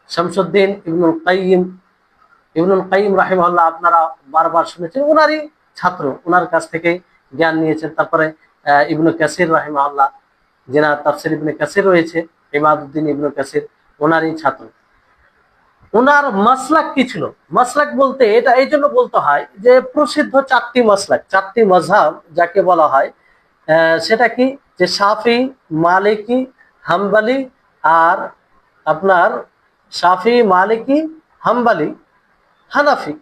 শামসুদ্দিন ইবনুল কাইয়িম রাহিমাহুল্লাহ, আপনারা বারবার শুনেছেন, ওনারই ছাত্র, ওনার কাছ থেকে জ্ঞান নিয়েছেন। তারপরে ইবনু কাসির রাহিমাহুল্লাহ, যেনার তাফসীর ইবনে কাসির রয়েছে, ইমাদউদ্দিন ইবনু কাসির, ওনারই ছাত্র। ওনার মাসলাক কি ছিল? মাসলাক বলতে এটা এই জন্য বলতে হয় যে প্রসিদ্ধ 4টি মাসলাক, 4টি মাযহাব যাকে বলা হয়, সেটা কি, যে শাফি, মালিকি, হাম্বলি, আর আপনার শাফি, মালিকি, হাম্বলি, হানাফি,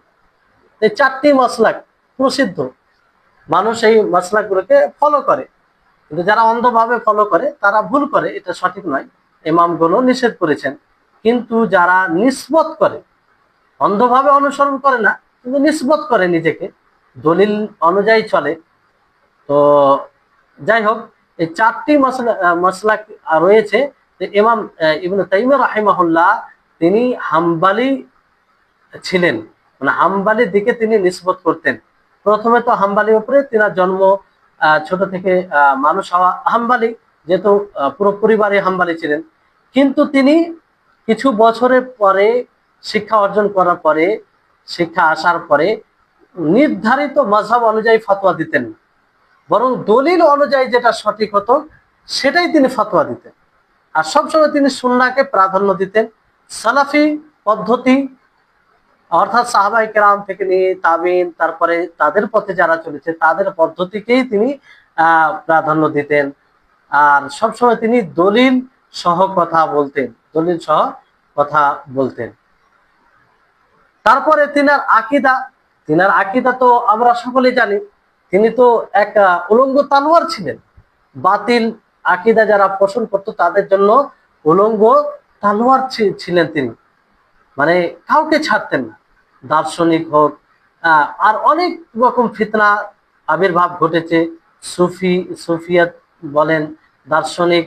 এই 4টি মাসলাক প্রসিদ্ধ। মানুষ এই মাসলাকগুলোকে ফলো করে, কিন্তু যারা অন্ধভাবে ফলো করে তারা ভুল করে, এটা সঠিক নয়, ইমামগুলো নিষেধ করেছেন। কিন্তু যারা নিসবত করে, অন্ধভাবে অনুসরণ করে না, কিন্তু নিসবত করে, নিজেকে দলিল অনুযায়ী চলে, তো যাই হোক, এই 4টি মাসলাক রয়েছে। ইমাম ইবনে তাইমিয়া রাহিমাহুল্লাহ তিনি হাম্বলি ছিলেন, মানে হাম্বলির দিকে তিনি নিসবত করতেন। প্রথমে তো হাম্বলির উপরে তিনার জন্ম, ছোট থেকে মানুষ হওয়া হাম্বলি, যেহেতু পুরো পরিবারে হাম্বলি ছিলেন। কিন্তু তিনি কিছু বছরের পরে, শিক্ষা অর্জন করার পরে, শিক্ষা আসার পরে নির্ধারিত মাযহাব অনুযায়ী ফতোয়া দিতেন না, বরং দলিল অনুযায়ী যেটা সঠিক হতো সেটাই তিনি ফতোয়া দিতেন। আর সবসময় তিনি সুন্নাহকে প্রাধান্য দিতেন। সালাফি পদ্ধতি, অর্থাৎ সাহাবায়ে কেরাম থেকে নিয়ে তাবিন, তারপরে তাদের পথে যারা চলেছে তাদের পদ্ধতিকেই তিনি প্রাধান্য দিতেন। আর সবসময় তিনি দলিল সহ কথা বলতেন, দলিল সহ কথা বলতেন। তারপরে তিনার আকীদা তো আমরা সকলে জানি, তিনি তো এক উলঙ্গ তালোয়ার ছিলেন। বাতিল আকীদা যারা পোষণ করতো তাদের জন্য উলঙ্গ তালোয়ার ছিলেন তিনি, মানে কাউকে ছাড়তেন না, দার্শনিক হোক, আর অনেক রকম ফিতনা আবির্ভাব ঘটেছে। সুফিয়াত বলেন, দার্শনিক,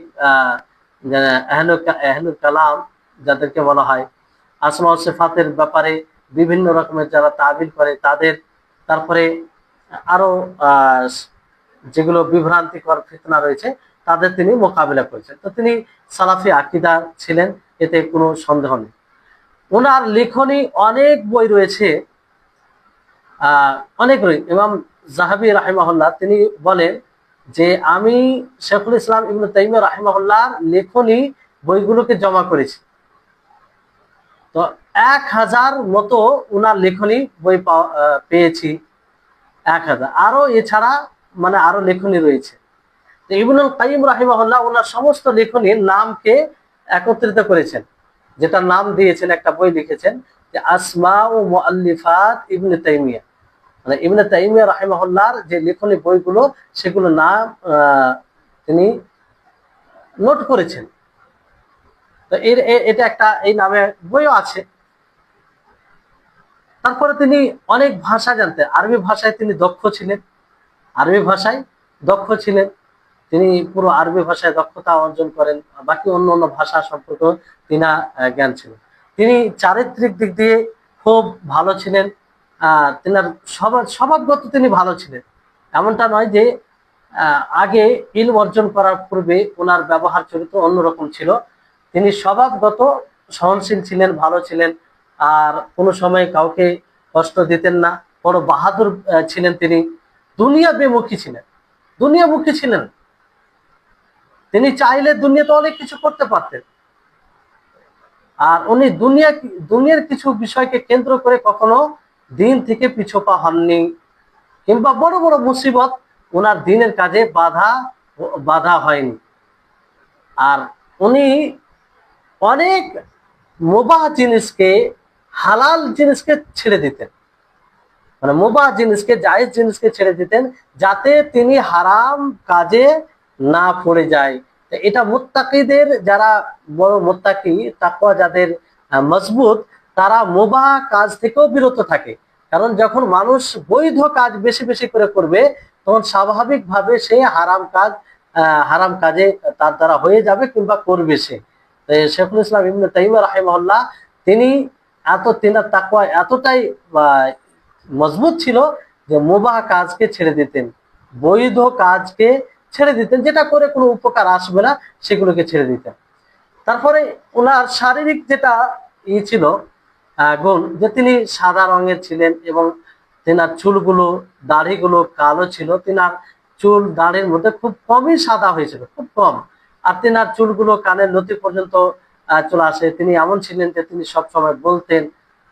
আহলুল কালাম যাদেরকে বলা হয়, আসমা ও সিফাতের ব্যাপারে বিভিন্ন রকমের যারা তাবিল করে তাদের, তারপরে আরো যেগুলো বিভ্রান্তিকর ফিতনা রয়েছে তাদের তিনি মোকাবিলা করেছেন। তো তিনি সালাফি আকীদা ছিলেন, এতে কোনো সন্দেহ নেই। ওনার লেখনী অনেক বই রয়েছে, অনেক রয়েছে। ইমাম যাহাবি রাহিমাহুল্লাহ তিনি বলেন যে আমি শেখুল ইসলাম ইবনে তাইমিয়া রাহিমাহুল্লাহর লেখনী বইগুলোকে জমা করেছি, তো 1000 মতো ওনার লেখনী বই পেয়েছি, 1000। আরো এছাড়া মানে আরো লেখনী রয়েছে। তো ইবনুল কাইয়িম রাহিমাহুল্লাহ ওনার সমস্ত লেখনীর নামকে একত্রিত করেছেন, যেটা নাম দিয়েছেন, একটা বই লিখেছেন যে আসমা ও মুআল্লিফাত ইবনে তাইমিয়া, মানে ইবনে তাইমিয়া রাহিমাহুল্লাহর যে লেখনী বইগুলো সেগুলো নাম তিনি নোট করেছেন। তো এটা একটা, এই নামে বইও আছে। তারপরে তিনি অনেক ভাষা জানতেন, আরবি ভাষায় তিনি দক্ষ ছিলেন, তিনি পুরো আরবি ভাষায় দক্ষতা অর্জন করেন। বাকি অন্য অন্য ভাষা সম্পর্কে তিনার জ্ঞান ছিল। তিনি চারিত্রিক দিক দিয়ে খুব ভালো ছিলেন, তিনার স্বভাবগত তিনি ভালো ছিলেন। এমনটা নয় যে আগে ইলম অর্জন করার পূর্বে ওনার ব্যবহার চরিত্র অন্যরকম ছিল। তিনি স্বভাবগত সহনশীল ছিলেন, ভালো ছিলেন, আর কোনো সময় কাউকে কষ্ট দিতেন না। বড় বাহাদুর ছিলেন তিনি, দুনিয়ামুখী ছিলেন। তিনি চাইলে দুনিয়াতে অনেক কিছু করতে পারতেন, আর উনি দুনিয়ার কিছু বিষয়কে কেন্দ্র করে কখনো দিন থেকে পিছপা হননি, কিংবা বড় বড় মুসিবত ওনার দিনের কাজে বাধা বাধা হয়নি। আর উনি অনেক মুবাহ জিনিসকে, হালাল জিনিসকে ছেড়ে দিতেন, মানে মুবাহ জিনিসকে, জায়েজ জিনিসকে ছেড়ে দিতেন, যাতে তিনি হারাম কাজে না পড়ে যায়। এটা মুত্তাকিদের, যারা বড় মুত্তাকি, তাকওয়া যাদের মজবুত, তারা মুবাহ কাজ থেকেও বিরত থাকে। কারণ যখন মানুষ বৈধ কাজ বেশি বেশি করে করবে, তখন স্বাভাবিকভাবে সে হারাম কাজে তার দ্বারা হয়ে যাবে কিংবা করবে সে। শেখুল ইসলাম ইবনে তাইমিয়া রাহিমাহুল্লাহ, তিনি তিনার তাকওয়া এতটাই মজবুত ছিল যে মুবাহ কাজকে ছেড়ে দিতেন, বৈধ কাজকে ছেড়ে দিতেন, যেটা করে কোনো উপকার আসবে না সেগুলোকে ছেড়ে দিতেন। তারপরে ওনার শারীরিক যেটা ছিল গুণ, যে তিনি সাদা রঙের ছিলেন এবং তেনার চুলগুলো, দাড়িগুলো কালো ছিল। তেনার চুল দাড়ির মধ্যে খুব কমই সাদা হয়েছিল, খুব কম। আর তেনার চুলগুলো কানের লতি পর্যন্ত চলে আসে। তিনি এমন ছিলেন যে তিনি সবসময় বলতেন,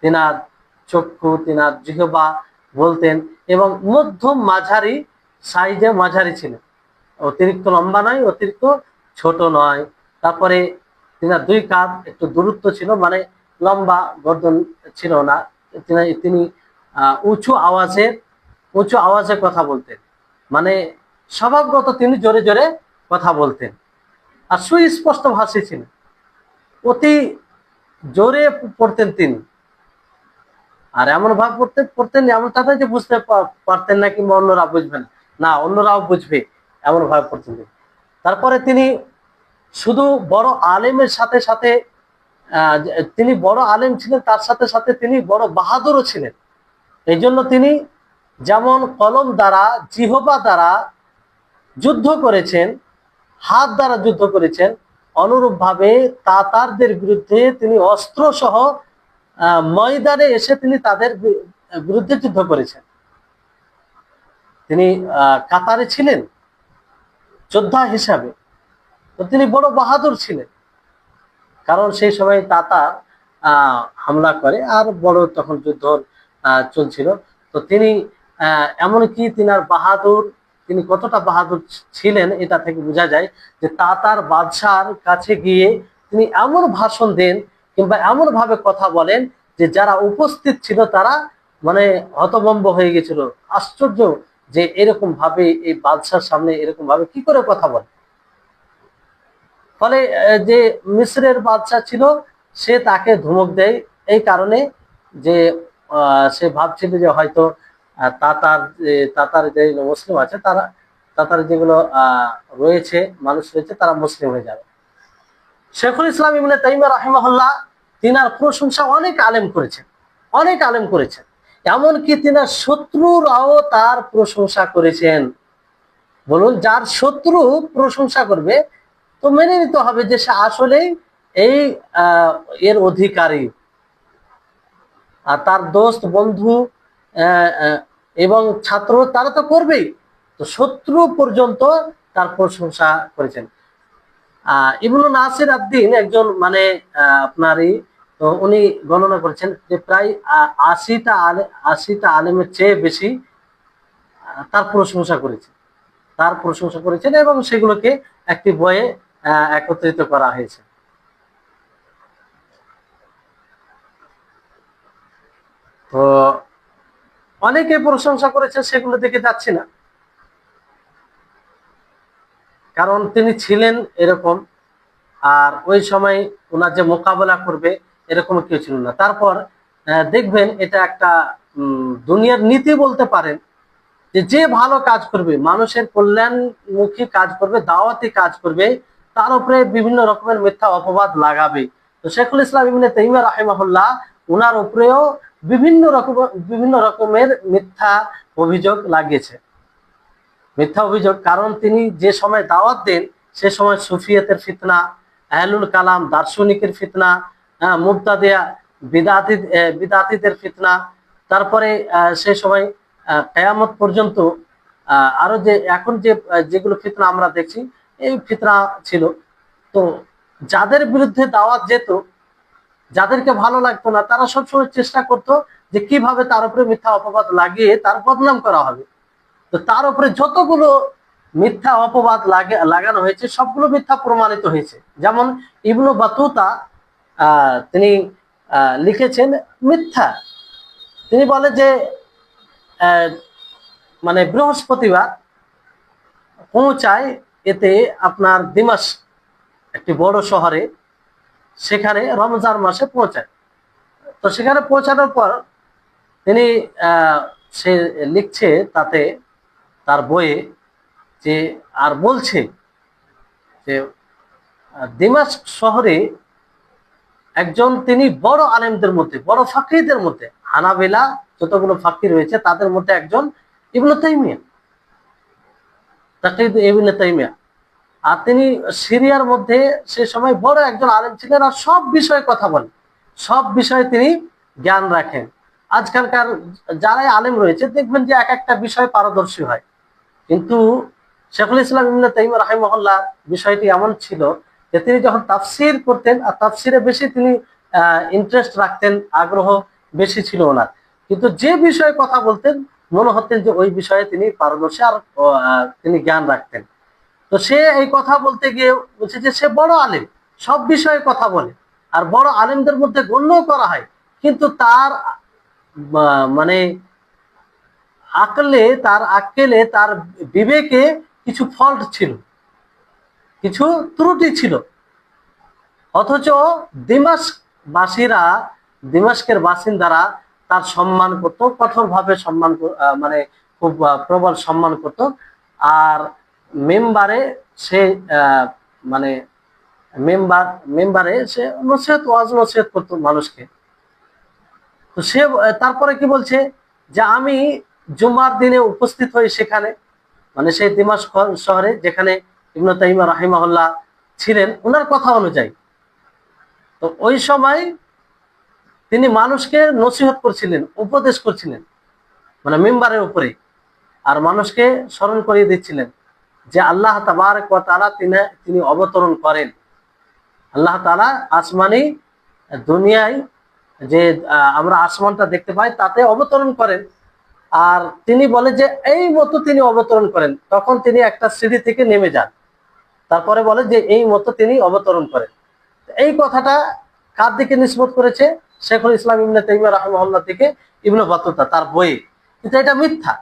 তেনার চক্ষু, তেনার জিহ্বা বলতেন, এবং মধ্যম মাঝারি সাইজে মাঝারি ছিলেন, অতিরিক্ত লম্বা নয়, অতিরিক্ত ছোট নয়। তারপরে তেনার দুই কাঁধ একটু দূরত্ব ছিল, মানে লম্বা গর্দন ছিল না। তিনি উঁচু আওয়াজে কথা বলতেন, মানে স্বভাবগত তিনি জোরে জোরে কথা বলতেন। আর সুস্পষ্ট ভাষী ছিলেন, অতি জোরে পড়তেন তিনি। আর এমন ভাব পড়তেন এমনটা নয় যে বুঝতে পারতেন না কিংবা অন্যরা বুঝবেন না, অন্যরাও বুঝবে এমন ভাবে পড়তেন তিনি। তারপরে তিনি শুধু বড় আলেমের সাথে সাথে তিনি বড় আলেম ছিলেন, তার সাথে সাথে তিনি বড় বাহাদুরও ছিলেন। এই জন্য তিনি যেমন কলম দ্বারা, জিহবা দ্বারা যুদ্ধ করেছেন, হাত দ্বারা যুদ্ধ করেছেন, অনুরূপভাবে তাতারদের বিরুদ্ধে তিনি অস্ত্র সহ ময়দানে এসে তিনি তাদের বিরুদ্ধে যুদ্ধ করেছেন। তিনি কাতারে ছিলেন যোদ্ধা হিসাবে, তো তিনি বড় বাহাদুর ছিলেন। কারণ সেই সময় তাতার হামলা করে, আর বড় তখন যুদ্ধ চলছিল। তো তিনি এমনকি তিনার বাহাদুর, তিনি কতটা বাহাদুর ছিলেন এটা থেকে বোঝা যায় যে তাতার বাদশার কাছে গিয়ে তিনি এমন ভাষণ দেন কিংবা এমন ভাবে কথা বলেন যে যারা উপস্থিত ছিল তারা মানে হতভম্ব হয়ে গেছিল, আশ্চর্য যে এরকম ভাবে এই বাদশার সামনে এরকম ভাবে কি করে কথা বলে। ফলে যে মিশরের বাদশা ছিল সে তাকে ধমক দেয় এই কারণে যে সে ভাবছিল যে হয়তো তাতার যে মুসলিম আছে, তারা তাতার যেগুলো রয়েছে, মানুষ রয়েছে, তারা মুসলিম হয়ে যাবে। শেখুল ইসলাম ইবনে তাইমিয়া রাহিমাহুল্লাহ তিনার প্রশংসা অনেক আলেম করেছেন, অনেক আলেম করেছেন। এমনকি তিনার শত্রুরাও তার প্রশংসা করেছেন। বলুন, যার শত্রু প্রশংসা করবে তো মেনে নিতে হবে যে সে আসলেই এই এর অধিকারী। আর তার দোস্ত, বন্ধু এবং ছাত্র তারা তো করবেই, তো শত্রু পর্যন্ত তার প্রশংসা করেছেন। ইবনু নাসির আদ-দ্বীন একজন মানে আপনারই, তো উনি গণনা করেছেন যে প্রায় 80টা আলেমের চেয়ে বেশি তার প্রশংসা করেছেন এবং সেগুলোকে একটি বইয়ে একত্রিত করা হয়েছে। তো অনেকে প্রশংসা করেছেন, সেগুলো দেখে যাচ্ছি না, কারণ তিনি ছিলেন এরকম। আর ওই সময় ওনার যে মোকাবেলা করবে এরকম কেউ ছিল না। তারপর দেখবেন এটা একটা দুনিয়ার নীতি বলতে পারেন, যে ভালো কাজ করবে, মানুষের কল্যাণমুখী কাজ করবে, দাওয়াতি কাজ করবে, তার উপরে বিভিন্ন রকমের মিথ্যা অপবাদ লাগাবে। তো শেখুল ইসলাম ইবনে তাইমিয়া রাহিমাহুল্লাহ উনার উপরেও বিভিন্ন রকমের মিথ্যা অভিযোগ লাগিয়েছে, মিথ্যা অভিযোগ। কারণ তিনি যে সময় দাওয়াত দেন সে সময় সুফিয়তের ফিতনা, আহলুল কালাম দার্শনিকের ফিতনা, মুবতাদিয়া বিদাতিদের ফিতনা, তারপরে সে সময় কিয়ামত পর্যন্ত আরো যে এখন যেগুলো ফিতনা আমরা দেখছি, এই ফিতনা ছিল। তো যাদের বিরুদ্ধে দাওয়াত যেত, যাদেরকে ভালো লাগতো না, তারা সবসময় চেষ্টা করতো যে কিভাবে তার উপরে মিথ্যা অপবাদ লাগিয়ে তার বদনাম করা হবে। তো তার উপরে যতগুলো মিথ্যা অপবাদ লাগানো হয়েছে, সবগুলো মিথ্যা প্রমাণিত হয়েছে। যেমন ইবনু বাতুতা তিনি লিখেছেন মিথ্যা। তিনি বলে যে মানে বৃহস্পতিবার পৌঁছায়, এতে আপনার দিমাশক একটি বড় শহরে, সেখানে রমজান মাসে পৌঁছায়। তো সেখানে পৌঁছানোর পর তিনি সে লিখছে তাতে তার বইয়ে যে, আর বলছে যে দিমাশক শহরে একজন তিনি বড় আলেমদের মধ্যে, বড় ফাকিহদের মধ্যে, হানাবিলা যতগুলো ফাকিহ রয়েছে তাদের মধ্যে একজন ইবনে তাইমিয়া, তাকিদ ইবনে তাইমিয়া। আর তিনি সিরিয়ার মধ্যে সে সময় বড় একজন আলেম ছিলেন, আর সব বিষয়ে কথা বলেন, সব বিষয়ে তিনি জ্ঞান রাখেন। আজকালকার যারাই আলেম রয়েছে দেখবেন যে এক একটা বিষয় পারদর্শী হয়, কিন্তু শেখুল ইসলাম ইবনে তাইমিয়া রাহিমাহুল্লাহ বিষয়টি এমন ছিল যে তিনি যখন তাফসির করতেন, আর তাফসিরে বেশি তিনি ইন্টারেস্ট রাখতেন, আগ্রহ বেশি ছিল ওনার, কিন্তু যে বিষয়ে কথা বলতেন মনে হতেন যে ওই বিষয়ে তিনি পারদর্শী, আর তিনি জ্ঞান রাখতেন। তো সে এই কথা বলতে গিয়ে বলছে যে সে বড় আলেম, সব বিষয়ে কথা বলে, আর বড় আলেমদের মধ্যে গণ্য করা হয়, কিন্তু তার মানে আক্কেলে তার বিবেকে কিছু ফল্ট ছিল, কিছু ত্রুটি ছিল। অথচ দিমাশকের বাসিন্দারা তার সম্মান করত, কঠোরভাবে সম্মান, মানে খুব প্রবল সম্মান করত। আর মেম্বারে সে মানে মেম্বারে সে ওয়াজ নসিহত করতো মানুষকে। তো সে তারপরে কি বলছে যে আমি জুমার দিনে উপস্থিত হই সেখানে, মানে সেই দিমাশক শহরে যেখানে ইবনে তাইমিয়া রাহিমাহুল্লাহ ছিলেন, ওনার কথা অনুযায়ী। তো ওই সময় তিনি মানুষকে নসিহত করছিলেন, উপদেশ করছিলেন, মানে মেম্বারের উপরে, আর মানুষকে স্মরণ করিয়ে দিচ্ছিলেন যে আল্লাহ তাবারক ওয়া তাআলা তিনি অবতরণ করেন। আল্লাহ তাআলা আসমানি দুনিয়ায় যে আমরা আসমানটা দেখতে পাই তাতে অবতরণ করেন, আর তিনি বলে যে এই মতো তিনি অবতরণ করেন। তখন তিনি একটা সিঁড়ি থেকে নেমে যান, তারপরে বলে যে এই মতো তিনি অবতরণ করেন। এই কথাটা কার দিকে নিসবত করেছে? শেখুল ইসলাম ইবনে তাইমিয়া রাহিমাহুল্লাহ থেকে ইবনে বাতুতা তার বইয়ে। কিন্তু এটা মিথ্যা।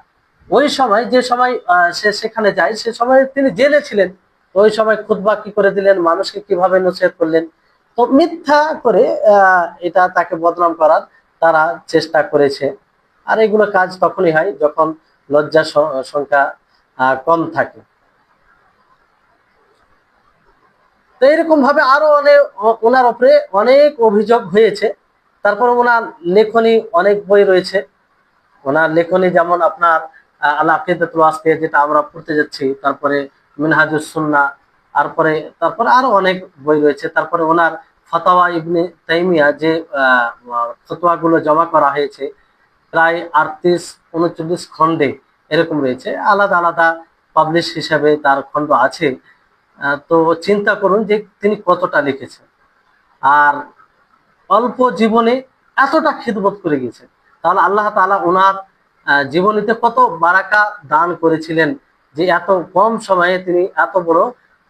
ওই সময় যে সময় সে সেখানে যায়, সে সময় তিনি জেলে ছিলেন। ওই সময় খুতবা কি করে দিলেন, মানুষকে কিভাবে নসিহত করলেন, তো মিথ্যা করে এটা তাকে বদনাম করার তারা চেষ্টা করেছে। আর এগুলো কাজ তখনই হয় যখন লজ্জার সংখ্যা কম থাকে। তো এরকম ভাবে আরো অনেক ওনার উপরে অনেক অভিযোগ হয়েছে। তারপর ওনার লেখনী অনেক বই রয়েছে। ওনার লেখনী যেমন আপনার আল আকিদাতুল ওয়াসিতিয়া, যেটা আমরা পড়তে যাচ্ছি, তারপরে মিনহাজুস সুন্নাহ, তারপরে আরো অনেক বই রয়েছে। তারপরে ওনার ফাতাওয়া ইবনে তাইমিয়া, যে ফতোয়াগুলো জমা করা হয়েছে প্রায় 38-39 খণ্ডে এরকম রয়েছে, আলাদা আলাদা পাবলিশ হিসাবে তার খণ্ড আছে। তো চিন্তা করুন যে তিনি কতটা লিখেছেন, আর অল্প জীবনে এতটা খিদমত করে গিয়েছেন। তাহলে আল্লাহ তাআলা ওনার জীবনীতে কত বারাকা দান করেছিলেন যে এত কম সময়ে তিনি এত বড়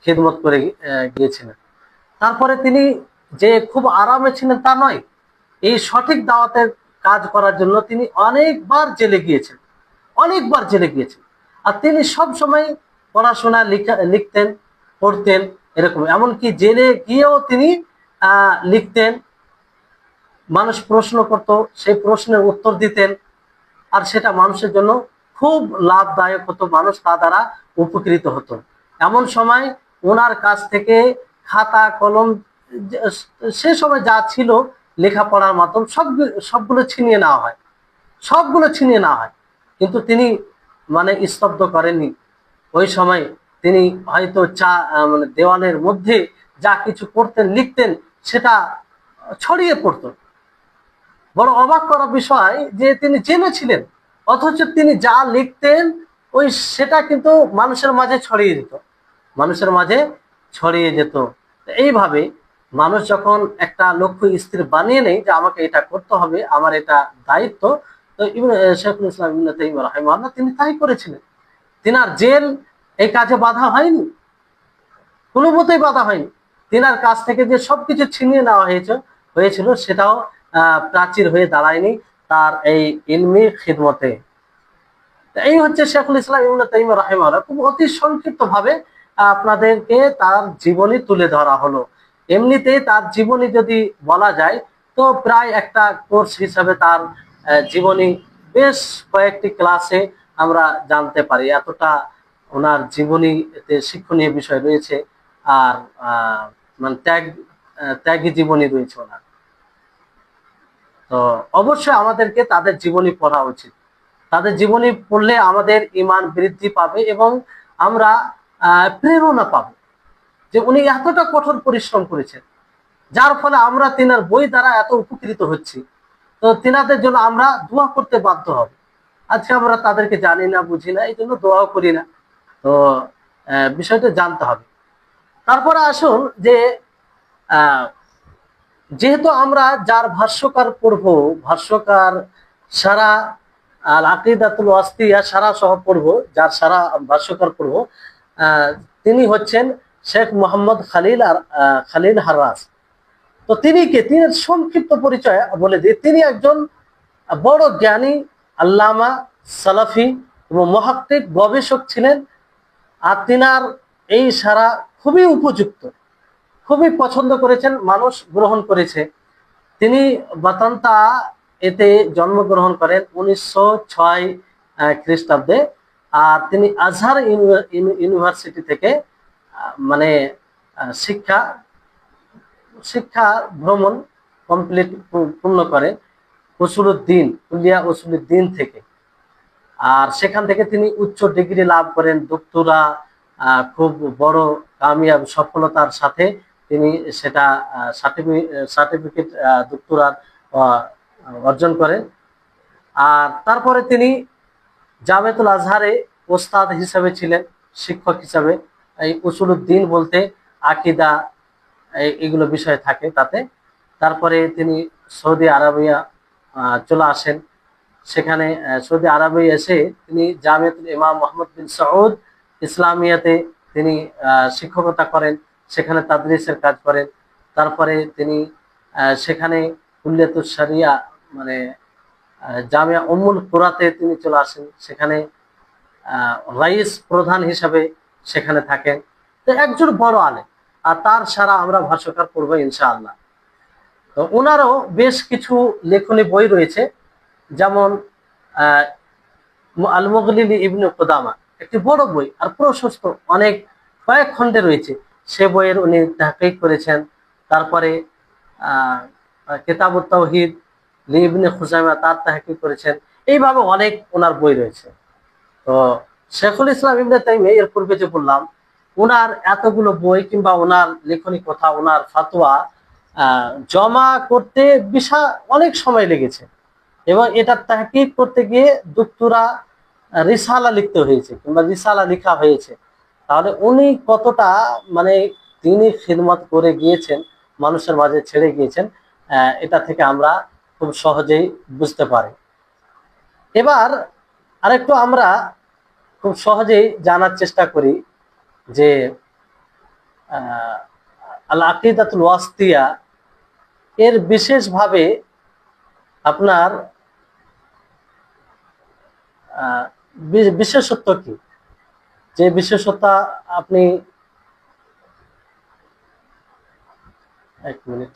খিদমত করে গিয়েছিলেন। তারপরে তিনি যে খুব আরামে ছিলেন তা নয়, এই সঠিক দাওয়াতের কাজ করার জন্য তিনি অনেকবার জেলে গিয়েছেন, অনেকবার জেলে গিয়েছেন। আর তিনি সব সময় পড়াশোনা লিখতেন, পড়তেন, এরকম। এমনকি জেলে গিয়েও তিনি লিখতেন, মানুষ প্রশ্ন করত, সেই প্রশ্নের উত্তর দিতেন, আর সেটা মানুষের জন্য খুব লাভদায়ক হতো, মানুষ তা দ্বারা উপকৃত হতো। এমন সময় ওনার কাছ থেকে খাতা কলম সে সময় যা ছিল লেখাপড়ার মাধ্যম সবগুলো ছিনিয়ে নেওয়া হয়, সবগুলো ছিনিয়ে নেওয়া হয়। কিন্তু তিনি মানে স্তব্ধ করেননি। ওই সময় তিনি হয়তো মানে দেওয়ালের মধ্যে যা কিছু করতেন, লিখতেন, সেটা ছড়িয়ে পড়তো। বড় অবাক করা বিষয় যে তিনি জেলে ছিলেন, অথচ তিনি যা লিখতেন সেটা কিন্তু মানুষের মাঝে ছড়িয়ে যেত, মানুষের মাঝে ছড়িয়ে যেত। এইভাবে মানুষ যখন একটা লক্ষ্য স্থির বানিয়ে নেই যে আমাকে এটা করতে হবে, আমার এটা দায়িত্ব, তো শেখুল ইসলাম ইবনে তাইমিয়া রাহিমাহুল্লাহ তিনি তাই করেছিলেন। তিনার জেল এই কাজে বাধা হয়নি, কোনো মতেই বাধা হয়নি। তিনার কাছ থেকে যে সবকিছু ছিনিয়ে নেওয়া হয়েছিল সেটাও প্রাচীর হয়ে দাঁড়ায়নি তার এই ইলমি খিদমতে। এই হচ্ছে শেখুল ইসলাম ইবনে তাইমিয়া রাহিমাহুল্লাহ। খুব অতি সংক্ষিপ্ত ভাবে আপনাদেরকে তার জীবনী তুলে ধরা হলো। এমনিতেই তার জীবনী যদি বলা যায় তো প্রায় একটা কোর্স হিসাবে তার জীবনী বেশ কয়েকটি ক্লাসে আমরা জানতে পারি, এতটা ওনার জীবনীতে শিক্ষণীয় বিষয় রয়েছে। আর মানে ত্যাগী জীবনী রয়েছে ওনার। তো অবশ্যই আমাদেরকে তাদের জীবনী পড়া উচিত। তাদের জীবনী পড়লে আমাদের ঈমান বৃদ্ধি পাবে এবং আমরা প্রেরণা পাবো যে উনি এতটা কঠোর পরিশ্রম করেছেন, যার ফলে আমরা তিনার বই দ্বারা এত উপকৃত হচ্ছি। তো তিনাদের জন্য আমরা দোয়া করতে বাধ্য হব। আজকে আমরা তাদেরকে জানি না, বুঝি না, এই জন্য দোয়াও করি না। তো বিষয়টা জানতে হবে। তারপরে আসুন যে যেহেতু আমরা যার ভাষ্যকার পড়বো, ভাষ্যকার সারা আল আকিদাতুল ওয়াসিতিয়া সারা সহ পড়বো, যার সারা ভাষ্যকার পড়বো, তিনি হচ্ছেন শেখ মোহাম্মদ খালিল হারাস। তো তিনি কে? তিনি সংক্ষিপ্ত পরিচয় বলে দিই। তিনি একজন বড় জ্ঞানী, আল্লামা, সালাফি এবং মুহাক্কিক, গবেষক ছিলেন। আর তিনার এই সারা খুবই উপযুক্ত, খুবই পছন্দ করেছেন, মানুষ গ্রহণ করেছে। তিনি বাতান্তা এতে জন্মগ্রহণ করেন 1906 খ্রিস্টাব্দে। আর তিনি আজহার ইউনিভার্সিটি থেকে মানে শিক্ষা শিক্ষা ভ্রমণ কমপ্লিট পূর্ণ করেন কুলিয়া উসুলুদ্দিন থেকে। আর সেখান থেকে তিনি উচ্চ ডিগ্রি লাভ করেন, ডক্টরা খুব বড় কামিয়াব সফলতার সাথে তিনি সেটা সার্টিফিকেট ডক্টরার অর্জন করেন। আর তারপরে তিনি জামিয়াতুল আজহারে ওস্তাদ হিসাবে ছিলেন, শিক্ষক হিসাবে। এই উসুলুদ্দিন বলতে আকিদা এগুলো বিষয় থাকে তাতে। তারপরে তিনি সৌদি আরবিয়া চলে আসেন। সেখানে সৌদি আরবে এসে তিনি জামিয়াতুল ইমাম মুহাম্মদ বিন সৌদ ইসলামিয়াতে তিনি শিক্ষকতা করেন, সেখানে তাদরিসের কাজ করেন। তারপরে তিনি সেখানে কুল্লিয়াতুশ শরিয়া মানে জামিয়া উম্মুল কুরাতে তিনি চলে আসেন, সেখানে রাইস প্রধান হিসাবে সেখানে থাকেন। তো একজন বড় আলেম, আর তার সারা আমরা ভাষ্যকার পড়বো ইনশাআল্লাহ। তো ওনারও বেশ কিছু লেখনী বই রয়েছে, যেমন আল মুগনিলি ইবনে কুদামা, একটি বড় বই আর প্রশস্ত, অনেক কয়েক খণ্ডে রয়েছে। সে বইয়ের উনি তাহকিক করেছেন। তারপরে কিতাবুত তাওহীদ লি ইবনে খুজাইমা, তার তাহকিক করেছেন। এইভাবে অনেক ওনার বই রয়েছে। তো শেখুল ইসলাম ইবনে তাইমিয়া, এর পূর্বে যে বললাম, ওনার এতগুলো বই কিংবা ওনার লেখনী কথা, ওনার ফাতোয়া জমা করতে বিশাল অনেক সময় লেগেছে। এবং এটা তাহকিক করতে গিয়ে ডক্টরা রিসালা লিখতে হয়েছে কিংবা রিসালা লেখা হয়েছে। তাহলে উনি কতটা মানে তিনি খিদমত করে গিয়েছেন, মানুষের মাঝে ছেড়ে গিয়েছেন, এটা থেকে আমরা খুব সহজেই বুঝতে পারি। এবার আরেকটু আমরা খুব সহজেই জানার চেষ্টা করি যে আল আকিদাতুল ওয়াসিতিয়া এর বিশেষভাবে আপনার বিশেষত্ব কি, যে বিশেষতা আপনি এক মিনিট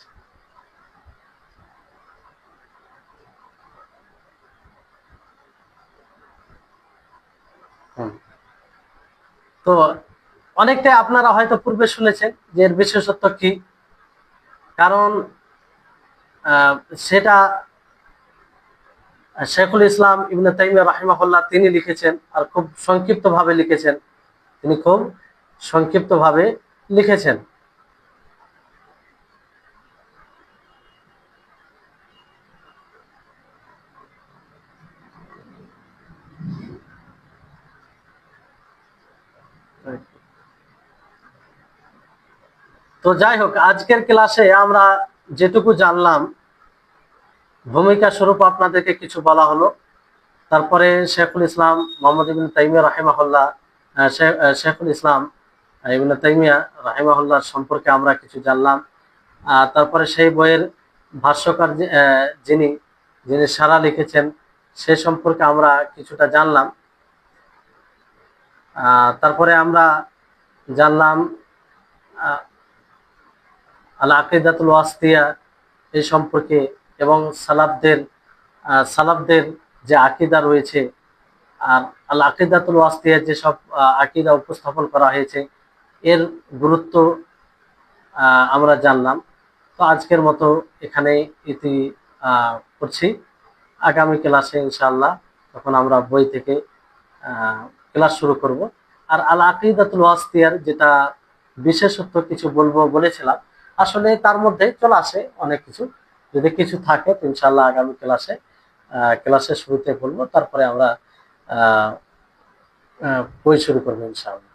তো অনেকটাই আপনারা হয়তো পূর্বে শুনেছেন যে এর বিশেষত্ব কি। কারণ সেটা শেখুল ইসলাম ইবনে তাইমিয়া রাহিমাহুল্লাহ তিনি লিখেছেন, আর খুব সংক্ষিপ্ত ভাবে লিখেছেন। তিনি খুব সংক্ষিপ্ত ভাবে লিখেছেন। তো যাই হোক, আজকের ক্লাসে আমরা যেটুকু জানলাম, ভূমিকা স্বরূপ আপনাদেরকে কিছু বলা হলো। তারপরে শেখুল ইসলাম মুহাম্মদ ইবনে তাইমিয়া রাহিমাহুল্লাহ শেখুল ইসলাম ইবনে তাইমিয়া রাহিমাহুল্লাহ সম্পর্কে আমরা কিছু জানলাম। তারপরে সেই বইয়ের ভাষ্যকার যিনি যিনি সারা লিখেছেন সে সম্পর্কে আমরা কিছুটা জানলাম। তারপরে আমরা জানলাম আল আকিদাতুল ওয়াসিতিয়া এই সম্পর্কে, এবং সালাফদের যে আকিদা রয়েছে, আর আল আকিদাতুল ওয়াসিতিয়া যেসব আকিদা উপস্থাপন করা হয়েছে এর গুরুত্ব আমরা জানলাম। তো আজকের মতো এখানে ইতি করছি। আগামী ক্লাসে ইনশাআল্লাহ তখন আমরা বই থেকে ক্লাস শুরু করব। আর আল আকিদাতুল ওয়াসিতিয়ার যেটা বিশেষত্ব কিছু বলবো বলেছিলাম, আসলে তার মধ্যে চলে আসে অনেক কিছু। যদি কিছু থাকে তো ইনশাআল্লাহ আগামী ক্লাসের শুরুতে বলবো, তারপরে আমরা বই শুরু করবো ইনশাআল্লাহ।